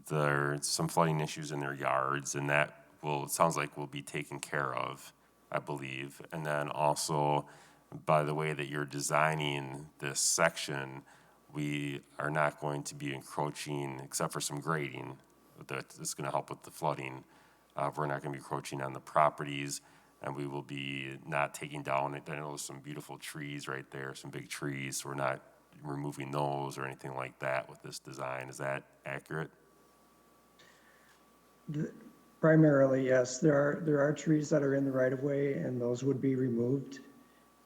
there's some flooding issues in their yards, and that it sounds like will be taken care of, I believe. And then also, by the way that you're designing this section, we are not going to be encroaching, except for some grading, that's gonna help with the flooding. We're not gonna be encroaching on the properties, and we will be not taking down, I know there's some beautiful trees right there, some big trees, so we're not removing those or anything like that with this design. Is that accurate? Primarily, yes. There are trees that are in the right of way, and those would be removed.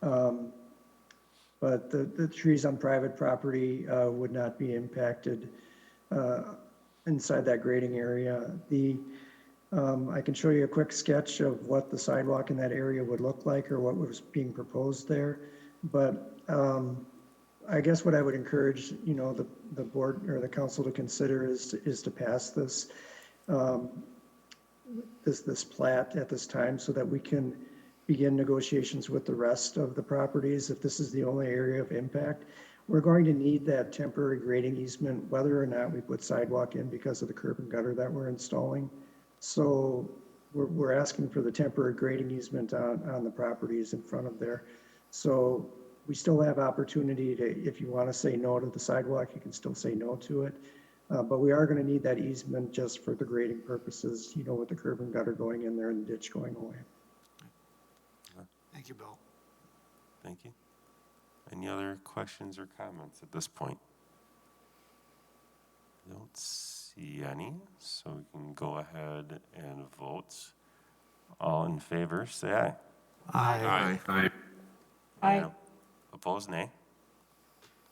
But the trees on private property would not be impacted inside that grading area. I can show you a quick sketch of what the sidewalk in that area would look like or what was being proposed there. But I guess what I would encourage, the board or the council to consider is to pass this plat at this time so that we can begin negotiations with the rest of the properties. If this is the only area of impact, we're going to need that temporary grading easement, whether or not we put sidewalk in because of the curb and gutter that we're installing. So we're asking for the temporary grading easement on the properties in front of there. So we still have opportunity to, if you want to say no to the sidewalk, you can still say no to it. But we are going to need that easement just for the grading purposes, you know, with the curb and gutter going in there and the ditch going away. Thank you, Bill. Thank you. Any other questions or comments at this point? I don't see any, so we can go ahead and vote. All in favor, say aye. Aye. Aye. Aye. Opposed, nay.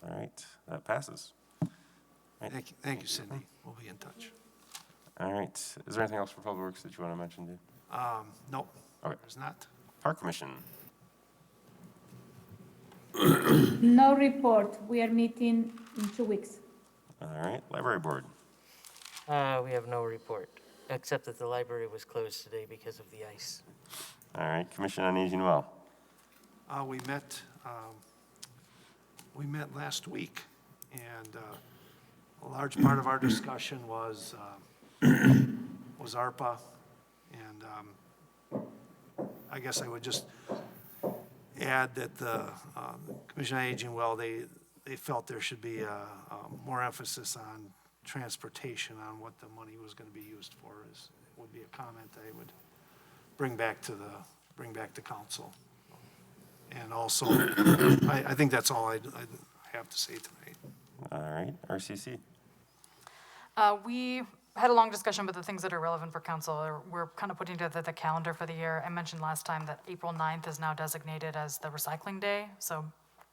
All right, that passes. Thank you, Cindy. We'll be in touch. All right, is there anything else for Public Works that you want to mention, dude? Nope, Okay. there's not. Park Commission. No report. We are meeting in 2 weeks. All right, Library Board. We have no report, except that the library was closed today because of the ice. All right, Commission on Aging Well. We met last week, and a large part of our discussion was ARPA, and I guess I would just add that the Commission on Aging, well, they felt there should be a more emphasis on transportation, on what the money was going to be used for, would be a comment I would bring back to council. And also, I think that's all I have to say tonight. All right, RCC. We had a long discussion about the things that are relevant for council. We're kind of putting together the calendar for the year. I mentioned last time that April 9th is now designated as the recycling day. So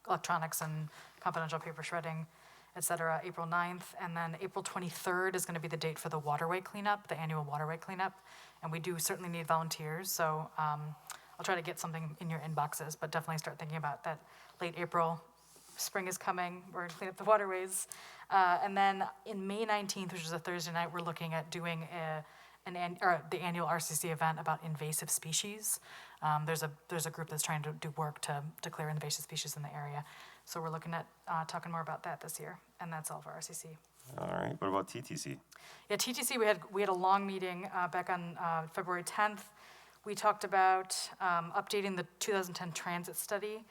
electronics and confidential paper shredding, et cetera, April 9th. And then April 23rd is going to be the date for the waterway cleanup, the annual waterway cleanup. And we do certainly need volunteers. So I'll try to get something in your inboxes, but definitely start thinking about that late April. Spring is coming, we're gonna clean up the waterways. And then in May 19th, which is a Thursday night, we're looking at doing the annual RCC event about invasive species. There's a group that's trying to do work to declare invasive species in the area. So we're looking at talking more about that this year, and that's all for RCC. All right, what about TTC? Yeah, TTC, we had a long meeting back on February 10th. We talked about updating the 2010 transit study.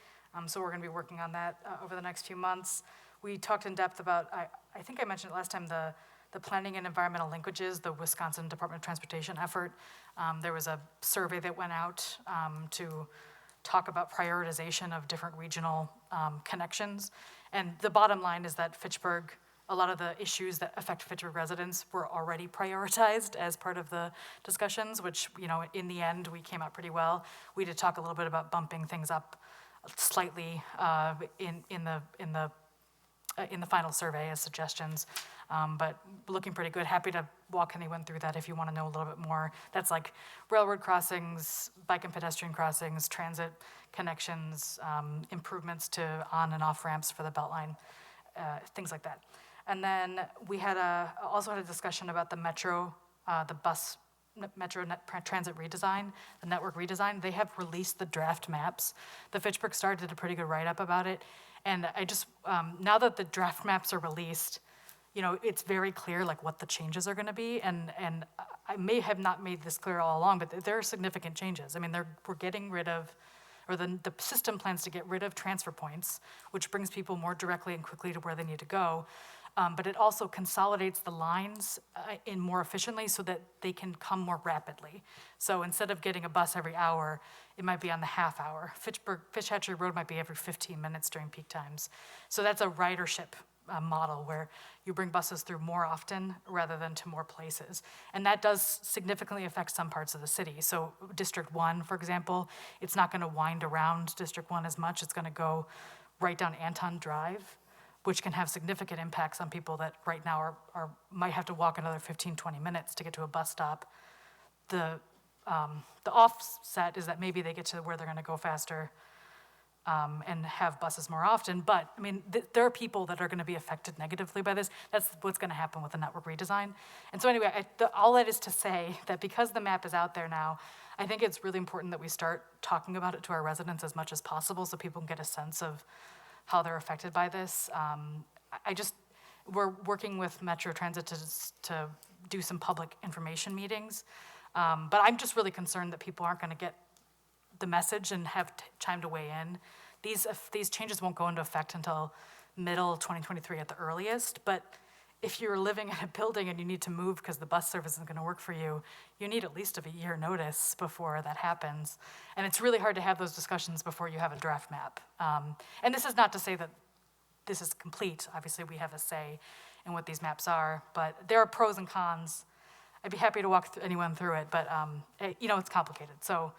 So we're going to be working on that over the next few months. We talked in depth about, I think I mentioned it last time, the planning and environmental linkages, the Wisconsin Department of Transportation effort. There was a survey that went out to talk about prioritization of different regional connections. And the bottom line is that Fitchburg, a lot of the issues that affect Fitchburg residents were already prioritized as part of the discussions, which, you know, in the end, we came out pretty well. We did talk a little bit about bumping things up slightly in the final survey as suggestions, but looking pretty good. Happy to walk anyone through that if you want to know a little bit more. That's like railroad crossings, bike and pedestrian crossings, transit connections, improvements to on and off ramps for the Beltline, things like that. And then we had also had a discussion about the metro, the bus Metro Transit redesign, the network redesign. They have released the draft maps. The Fitchburg Star did a pretty good write-up about it. And I just, now that the draft maps are released, you know, it's very clear like what the changes are gonna be. And I may have not made this clear all along, but there are significant changes. I mean, we're getting rid of, or the system plans to get rid of transfer points, which brings people more directly and quickly to where they need to go. But it also consolidates the lines in more efficiently so that they can come more rapidly. So instead of getting a bus every hour, it might be on the half hour. Fish Hatchery Road might be every 15 minutes during peak times. So that's a ridership model where you bring buses through more often rather than to more places. And that does significantly affect some parts of the city. So District 1, for example, it's not gonna wind around District 1 as much. It's gonna go right down Anton Drive, which can have significant impacts on people that right now might have to walk another 15, 20 minutes to get to a bus stop. The offset is that maybe they get to where they're gonna go faster and have buses more often. But I mean, there are people that are gonna be affected negatively by this. That's what's gonna happen with the network redesign. And so anyway, all that is to say that because the map is out there now, I think it's really important that we start talking about it to our residents as much as possible so people can get a sense of how they're affected by this. We're working with Metro Transit to do some public information meetings. But I'm just really concerned that people aren't gonna get the message and have time to weigh in. These changes won't go into effect until middle 2023 at the earliest, but if you're living in a building and you need to move because the bus service isn't going to work for you, you need at least a year notice before that happens. And it's really hard to have those discussions before you have a draft map. And this is not to say that this is complete. Obviously, we have a say in what these maps are, but there are pros and cons. I'd be happy to walk anyone through it, but it's complicated. So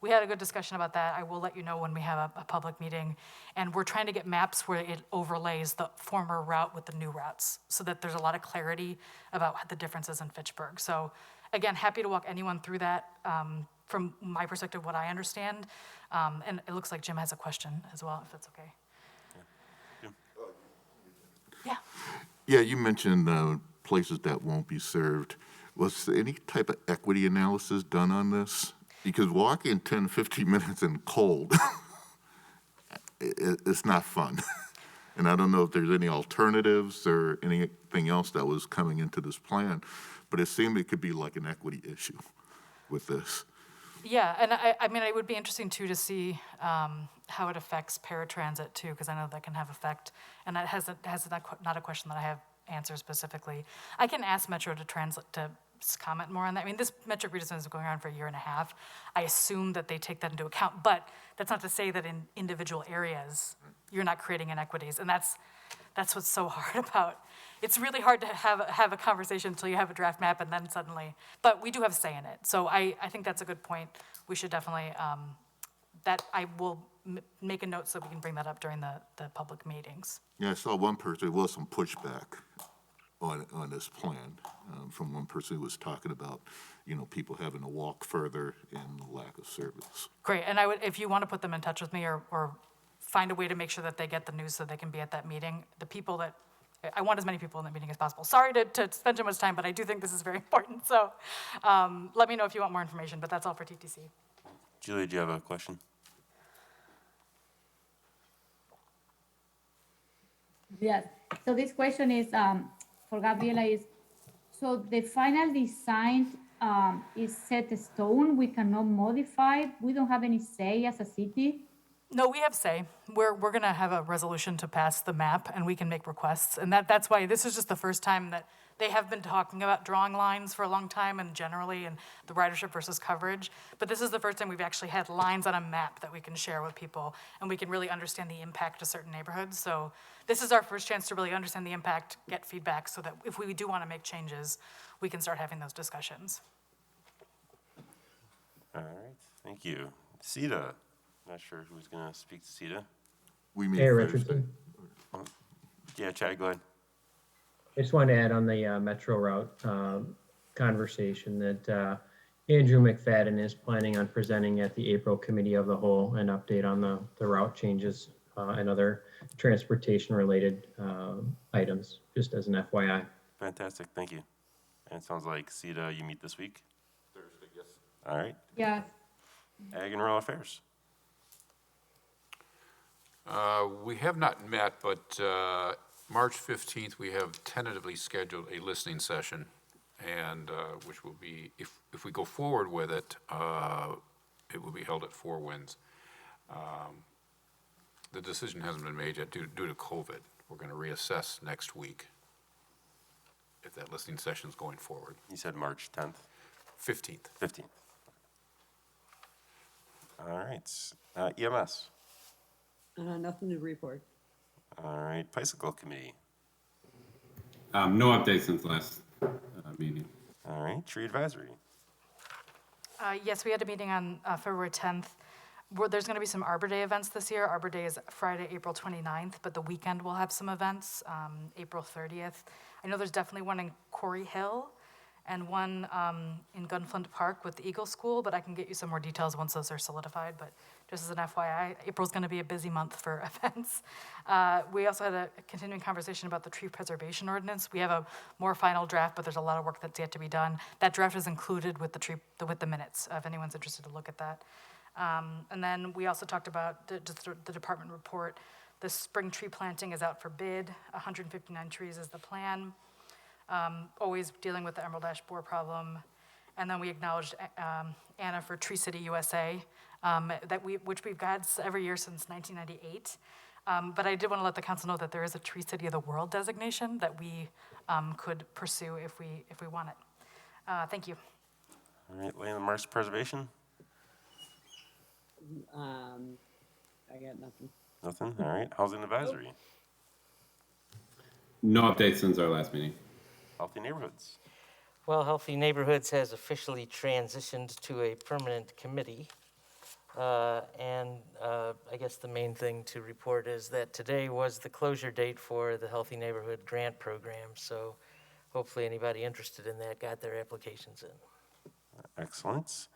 we had a good discussion about that. I will let you know when we have a public meeting. And we're trying to get maps where it overlays the former route with the new routes so that there's a lot of clarity about the differences in Fitchburg. So again, happy to walk anyone through that from my perspective, what I understand. And it looks like Jim has a question as well, if that's okay. Yeah. Yeah, you mentioned places that won't be served. Was any type of equity analysis done on this? Because walking 10, 15 minutes in cold, it's not fun. And I don't know if there's any alternatives or anything else that was coming into this plan, but it seemed it could be like an equity issue with this. Yeah, and I mean, it would be interesting too to see how it affects paratransit too, because I know that can have effect. And that has not a question that I have answered specifically. I can ask Metro to comment more on that. I mean, this metric redesign is going on for a year and a half. I assume that they take that into account, but that's not to say that in individual areas you're not creating inequities, and that's what's so hard about. It's really hard to have a conversation until you have a draft map, and then suddenly. But we do have say in it, so I think that's a good point. We should definitely that I will make a note so we can bring that up during the public meetings. Yeah, I saw one person, there was some pushback on this plan from one person who was talking about, people having to walk further and the lack of service. Great, and if you want to put them in touch with me or find a way to make sure that they get the news so they can be at that meeting, I want as many people in the meeting as possible. Sorry to spend too much time, but I do think this is very important. So let me know if you want more information, but that's all for TTC. Julia, do you have a question? Yes, so this question is for Gabriela so the final design is set in stone, we cannot modify, we don't have any say as a city? No, we have say. We're going to have a resolution to pass the map, and we can make requests. And that's why this is just the first time that they have been talking about drawing lines for a long time and generally and the ridership versus coverage. But this is the first time we've actually had lines on a map that we can share with people, and we can really understand the impact to certain neighborhoods. So this is our first chance to really understand the impact, get feedback, so that if we do want to make changes, we can start having those discussions. All right, thank you. Sita. Not sure who's going to speak to Sita. Hey, Richardson. Yeah, Chad, go ahead. I just wanted to add on the Metro route conversation that Andrew McFadden is planning on presenting at the April Committee of the Whole an update on the route changes and other transportation-related items, just as an FYI. Fantastic, thank you. And it sounds like Sita, you meet this week? Thursday, yes. All right. Yeah. Ag and Rural Affairs. We have not met, but March 15th, we have tentatively scheduled a listening session, and which will be, if we go forward with it, it will be held at Four Winds. The decision hasn't been made yet due to COVID. We're going to reassess next week if that listening session is going forward. You said March 10th? 15th. 15th. All right. EMS. Nothing to report. All right. Bicycle Committee. No updates since last meeting. All right. Tree Advisory. Yes, we had a meeting on February 10th. There's going to be some Arbor Day events this year. Arbor Day is Friday, April 29th, but the weekend we'll have some events, April 30th. I know there's definitely one in Corey Hill and one in Gunflint Park with the Eagle School, but I can get you some more details once those are solidified. But just as an FYI, April's going to be a busy month for events. We also had a continuing conversation about the tree preservation ordinance. We have a more final draft, but there's a lot of work that's yet to be done. That draft is included with the minutes, if anyone's interested to look at that. And then we also talked about the department report. The spring tree planting is out for bid. 159 trees is the plan. Always dealing with the emerald ash borer problem. And then we acknowledged Anna for Tree City USA, which we've had every year since 1998. But I did want to let the council know that there is a Tree City of the World designation that we could pursue if we want it. Thank you. All right, landmarks preservation? I got nothing. Nothing? All right, housing advisory? No updates since our last meeting. Healthy neighborhoods? Well, Healthy Neighborhoods has officially transitioned to a permanent committee. I guess the main thing to report is that today was the closure date for the Healthy Neighborhood Grant Program. So hopefully anybody interested in that got their applications in. Excellent.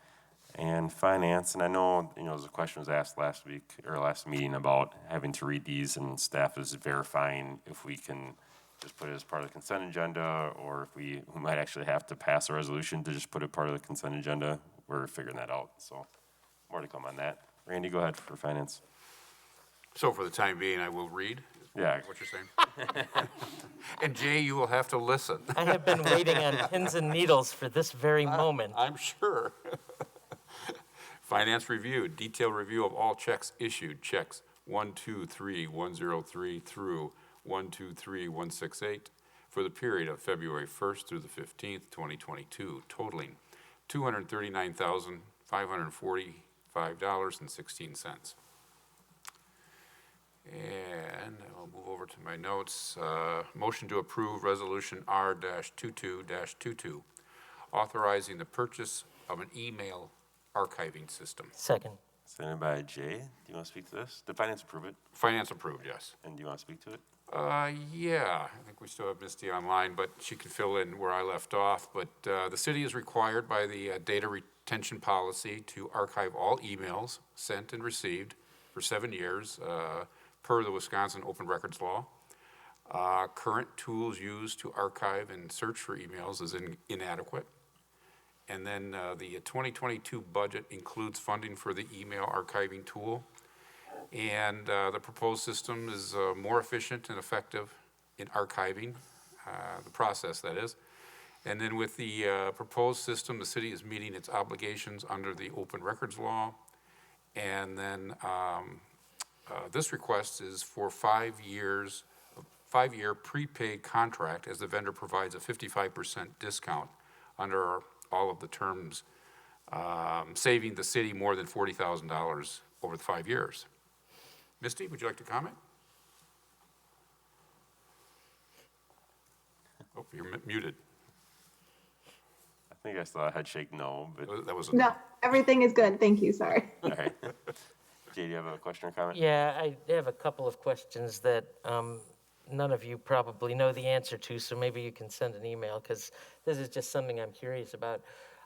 And finance, and I know, the question was asked last week or last meeting about having to read these, and staff is verifying if we can just put it as part of the consent agenda, or if we might actually have to pass a resolution to just put it part of the consent agenda. We're figuring that out, so more to come on that. Randy, go ahead for finance. So for the time being, I will read. Yeah. What you're saying? And Jay, you will have to listen. I have been waiting on pins and needles for this very moment. I'm sure. Finance review, detailed review of all checks issued, checks 123-103 through 123-168 for the period of February 1st through the 15th, 2022, totaling $239,545.16. And I'll move over to my notes. Motion to approve Resolution R-22-22, authorizing the purchase of an email archiving system. Second. Seconded by Jay. Do you want to speak to this? Did finance approve it? Finance approved, yes. And do you want to speak to it? Yeah, I think we still have Misty online, but she can fill in where I left off. But the city is required by the data retention policy to archive all emails sent and received for 7 years per the Wisconsin Open Records Law. Current tools used to archive and search for emails is inadequate. And then the 2022 budget includes funding for the email archiving tool. And the proposed system is more efficient and effective in archiving, the process that is. And then with the proposed system, the city is meeting its obligations under the Open Records Law. And then this request is for 5 years, 5-year prepaid contract, as the vendor provides a 55% discount under all of the terms, saving the city more than $40,000 over the 5 years. Misty, would you like to comment? Oh, you're muted. I think I saw a head shake no, but. That was No, everything is good. Thank you. Sorry. All right. Jay, do you have a question or comment? Yeah, I have a couple of questions that none of you probably know the answer to, so maybe you can send an email, because this is just something I'm curious about.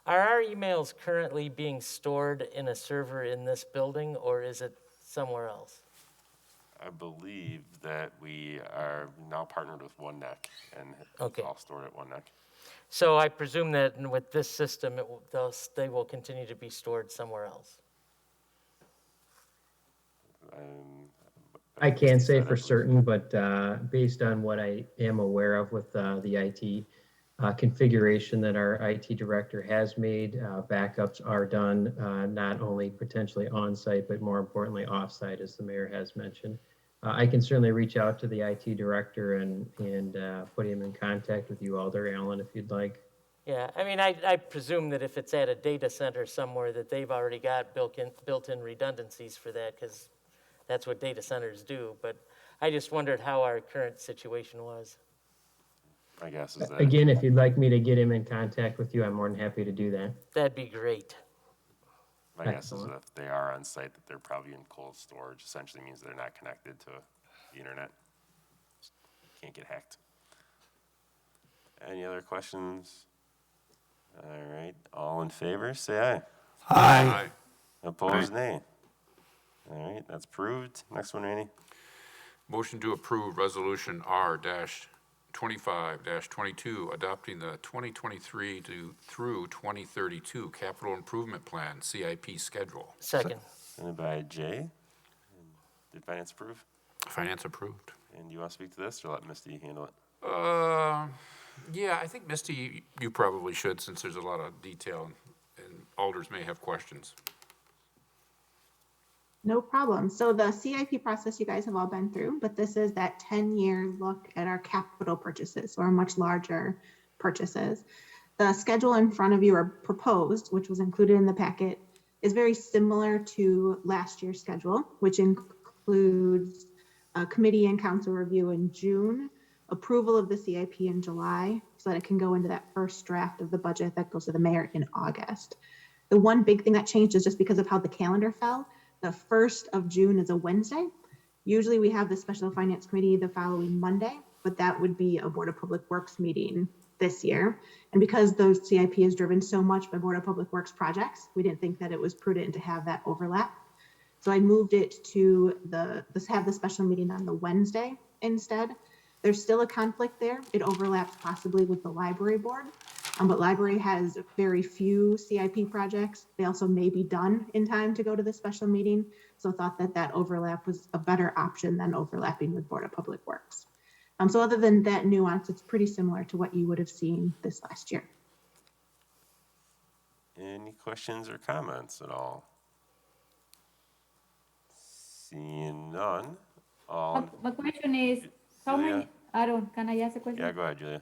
Are our emails currently being stored in a server in this building, or is it somewhere else? I believe that we are now partnered with OneNeck, and Okay. it's all stored at OneNeck. So I presume that with this system, they will continue to be stored somewhere else. I can't say for certain, but based on what I am aware of with the IT configuration that our IT director has made, backups are done not only potentially on-site, but more importantly off-site, as the mayor has mentioned. I can certainly reach out to the IT director and put him in contact with you, Alder Allen, if you'd like. Yeah, I mean, I presume that if it's at a data center somewhere, that they've already got built-in redundancies for that, because that's what data centers do. But I just wondered how our current situation was. My guess is that. Again, if you'd like me to get him in contact with you, I'm more than happy to do that. That'd be great. My guess is that if they are on site, that they're probably in cold storage. Essentially means they're not connected to the internet. Can't get hacked. Any other questions? All right, all in favor, say aye. Aye. Opposed, nay. All right, that's approved. Next one, Randy. Motion to approve Resolution R-25-22, adopting the 2023 through 2032 Capital Improvement Plan, CIP schedule. Second. Sent by Jay. Did finance approve? Finance approved. And do you want to speak to this, or let Misty handle it? Yeah, I think Misty, you probably should, since there's a lot of detail and alders may have questions. No problem. So the CIP process you guys have all been through, but this is that 10-year look at our capital purchases, or much larger purchases. The schedule in front of you, or proposed, which was included in the packet, is very similar to last year's schedule, which includes a committee and council review in June, approval of the CIP in July, so that it can go into that first draft of the budget that goes to the mayor in August. The one big thing that changed is just because of how the calendar fell. The 1st of June is a Wednesday. Usually we have the special finance committee the following Monday, but that would be a Board of Public Works meeting this year. And because those CIP is driven so much by Board of Public Works projects, we didn't think that it was prudent to have that overlap. So I moved it to have the special meeting on the Wednesday instead. There's still a conflict there. It overlaps possibly with the library board, but library has very few CIP projects. They also may be done in time to go to the special meeting. So thought that that overlap was a better option than overlapping with Board of Public Works. So other than that nuance, it's pretty similar to what you would have seen this last year. Any questions or comments at all? Seeing none. My question is, how Julia? many, Aaron, can I ask a question? Yeah, go ahead, Julia.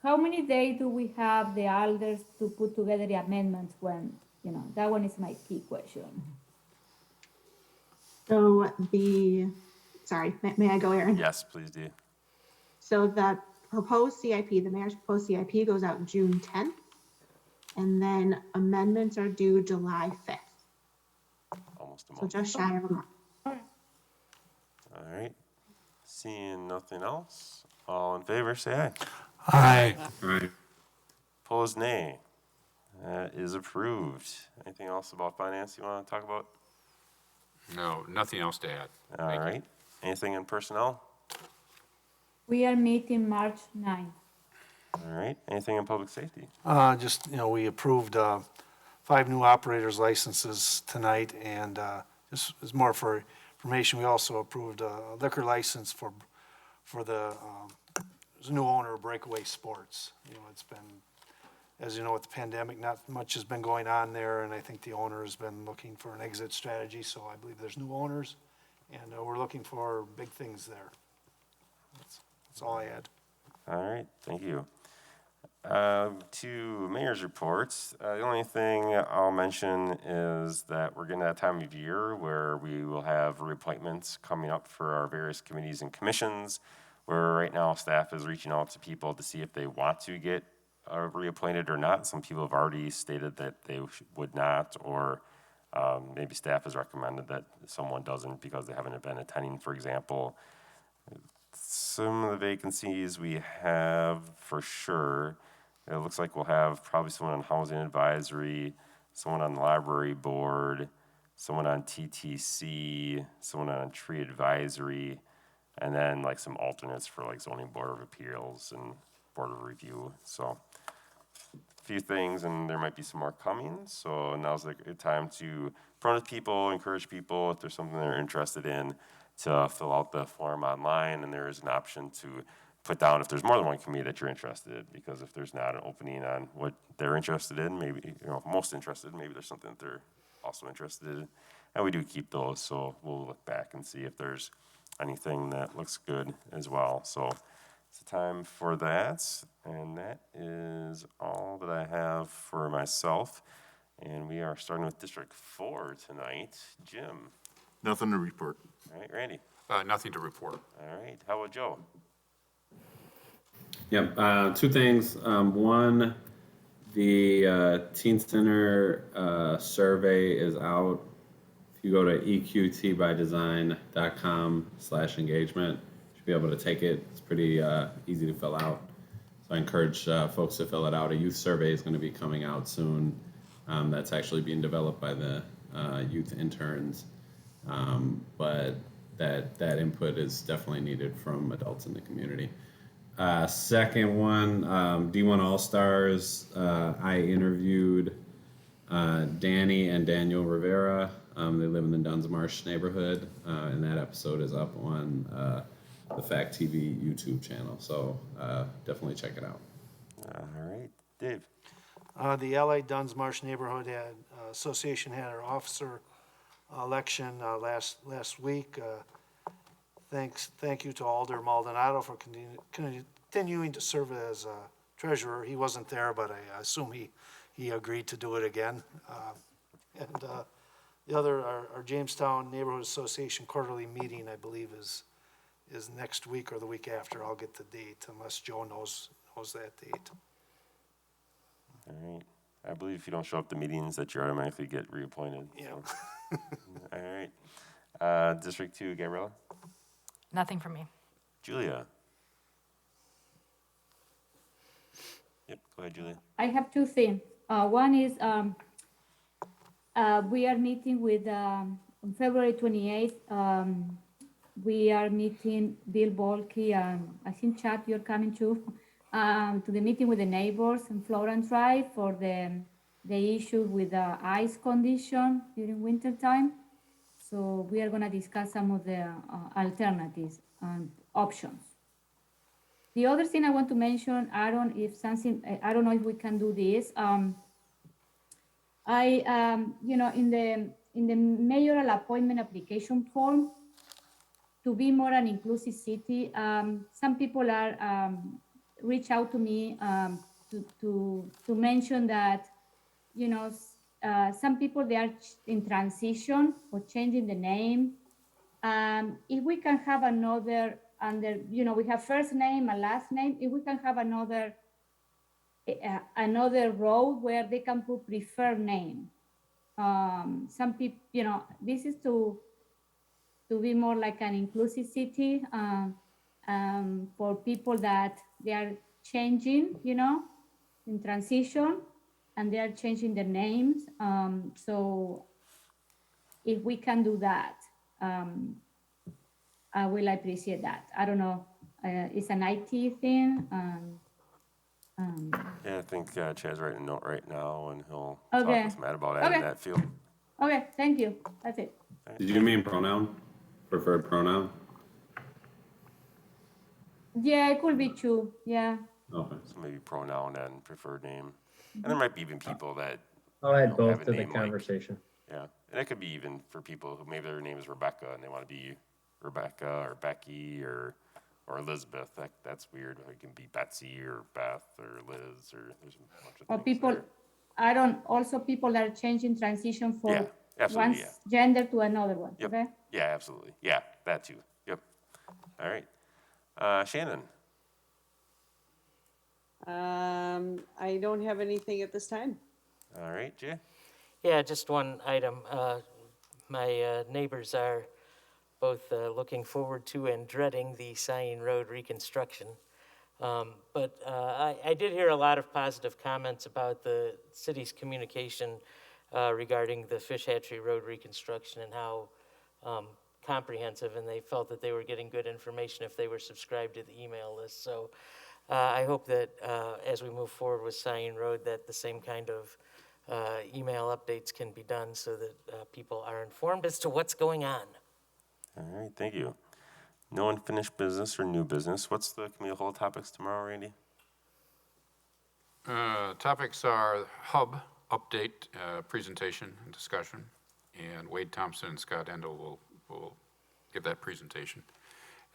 How many days do we have the alders to put together the amendments when, that one is my key question. So sorry, may I go, Erin? Yes, please do. So the proposed CIP, the mayor's proposed CIP goes out June 10th, and then amendments are due July 5th. Almost a So month. just shy of a month. All right. Seeing nothing else, all in favor, say aye. Aye. Aye. Opposed, nay. That is approved. Anything else about finance you want to talk about? No, nothing else to add. All right. Anything in personnel? We are meeting March 9th. All right. Anything in public safety? We approved 5 new operators licenses tonight, and just as more for information, we also approved a liquor license for the there's a new owner of Breakaway Sports. It's been, as you know, with the pandemic, not much has been going on there, and I think the owner has been looking for an exit strategy, so I believe there's new owners, and we're looking for big things there. That's all I had. All right. Thank you. To mayor's reports, the only thing I'll mention is that we're getting that time of year where we will have reappointments coming up for our various committees and commissions, where right now staff is reaching out to people to see if they want to get reappointed or not. Some people have already stated that they would not, or maybe staff has recommended that someone doesn't because they haven't been attending, for example. Some of the vacancies we have for sure, it looks like we'll have probably someone on housing advisory, someone on the library board, someone on TTC, someone on tree advisory, and then like some alternates for like zoning board of appeals and board of review. So a few things, and there might be some more coming. So now's the good time to promote people, encourage people if there's something they're interested in to fill out the form online, and there is an option to put down if there's more than one committee that you're interested in, because if there's not an opening on what they're interested in, maybe, most interested, maybe there's something that they're also interested in. And we do keep those, so we'll look back and see if there's anything that looks good as well. So it's time for that, and that is all that I have for myself. And we are starting with District 4 tonight. Jim. Nothing to report. All right, Randy. Nothing to report. All right, how about Joe? Yep, 2 things. One, the Teen Center survey is out. If you go to eqtbydesign.com/engagement, you should be able to take it. It's pretty easy to fill out. So I encourage folks to fill it out. A youth survey is going to be coming out soon. That's actually being developed by the youth interns. But that input is definitely needed from adults in the community. Second one, D1 All-Stars. I interviewed Danny and Daniel Rivera. They live in the Duns Marsh neighborhood, and that episode is up on the Fact TV YouTube channel. So definitely check it out. All right, Dave. The LA Duns Marsh Neighborhood Association had our officer election last week. Thank you to Alder Maldonado for continuing to serve as treasurer. He wasn't there, but I assume he agreed to do it again. And the other, our Jamestown Neighborhood Association quarterly meeting, I believe, is next week or the week after. I'll get the date unless Joe knows that date. All right. I believe if you don't show up to meetings that you automatically get reappointed. Yeah. So. All right. District 2, Gabriella. Nothing from me. Julia. Yep, go ahead, Julia. I have two things. One is we are meeting with, on February 28th, we are meeting Bill Bolke, I think Chad, you're coming to the meeting with the neighbors in Florence Drive for the issue with the ice condition during winter time. So we are gonna discuss some of the alternatives and options. The other thing I want to mention, Aaron, I don't know if we can do this. In the mayoral appointment application form, to be more an inclusive city, some people are reach out to me to mention that, some people, they are in transition or changing the name. If we can have another we have first name and last name, if we can have another row where they can put preferred name. Some people, this is to be more like an inclusive city for people that they are changing, in transition, and they are changing their names. So if we can do that, I will appreciate that. I don't know, it's an IT thing. Yeah, I think Chad's writing a note right now, and he'll Okay. talk with Matt about adding that field. Okay, thank you. That's it. Did you mean pronoun? Preferred pronoun? Yeah, it could be two. Yeah. Okay. So maybe pronoun and preferred name. And there might be even people that I'll add have both a to the name conversation. yeah, and it could be even for people who maybe their name is Rebecca and they want to be Rebecca or Becky or Elizabeth. That's weird. It can be Betsy or Beth or Liz or there's a bunch of Or things people, there. also people that are changing transition for Yeah, absolutely, one gender to another one. Yep. Okay. Yeah, absolutely. Yeah, that too. Yep. All right. Shannon. I don't have anything at this time. All right, Jay. Yeah, just one item. My neighbors are both looking forward to and dreading the Sidewalks Road reconstruction. But I did hear a lot of positive comments about the city's communication regarding the Fish Hatchery Road reconstruction and how comprehensive, and they felt that they were getting good information if they were subscribed to the email list. So I hope that as we move forward with Sidewalks Road, that the same kind of email updates can be done so that people are informed as to what's going on. All right, thank you. No unfinished business or new business. What's the committee of whole topics tomorrow, Randy? Topics are hub update, presentation and discussion, and Wade Thompson and Scott Endel will give that presentation.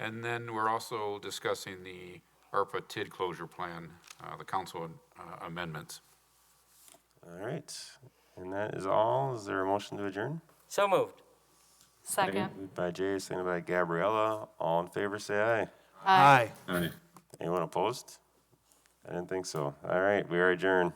And then we're also discussing the ARPA TID closure plan, the council amendments. All right, and that is all. Is there a motion to adjourn? So moved. Second. Moved by Jay, seconded by Gabriella. All in favor, say aye. Aye. Aye. Anyone opposed? I didn't think so. All right, we are adjourned.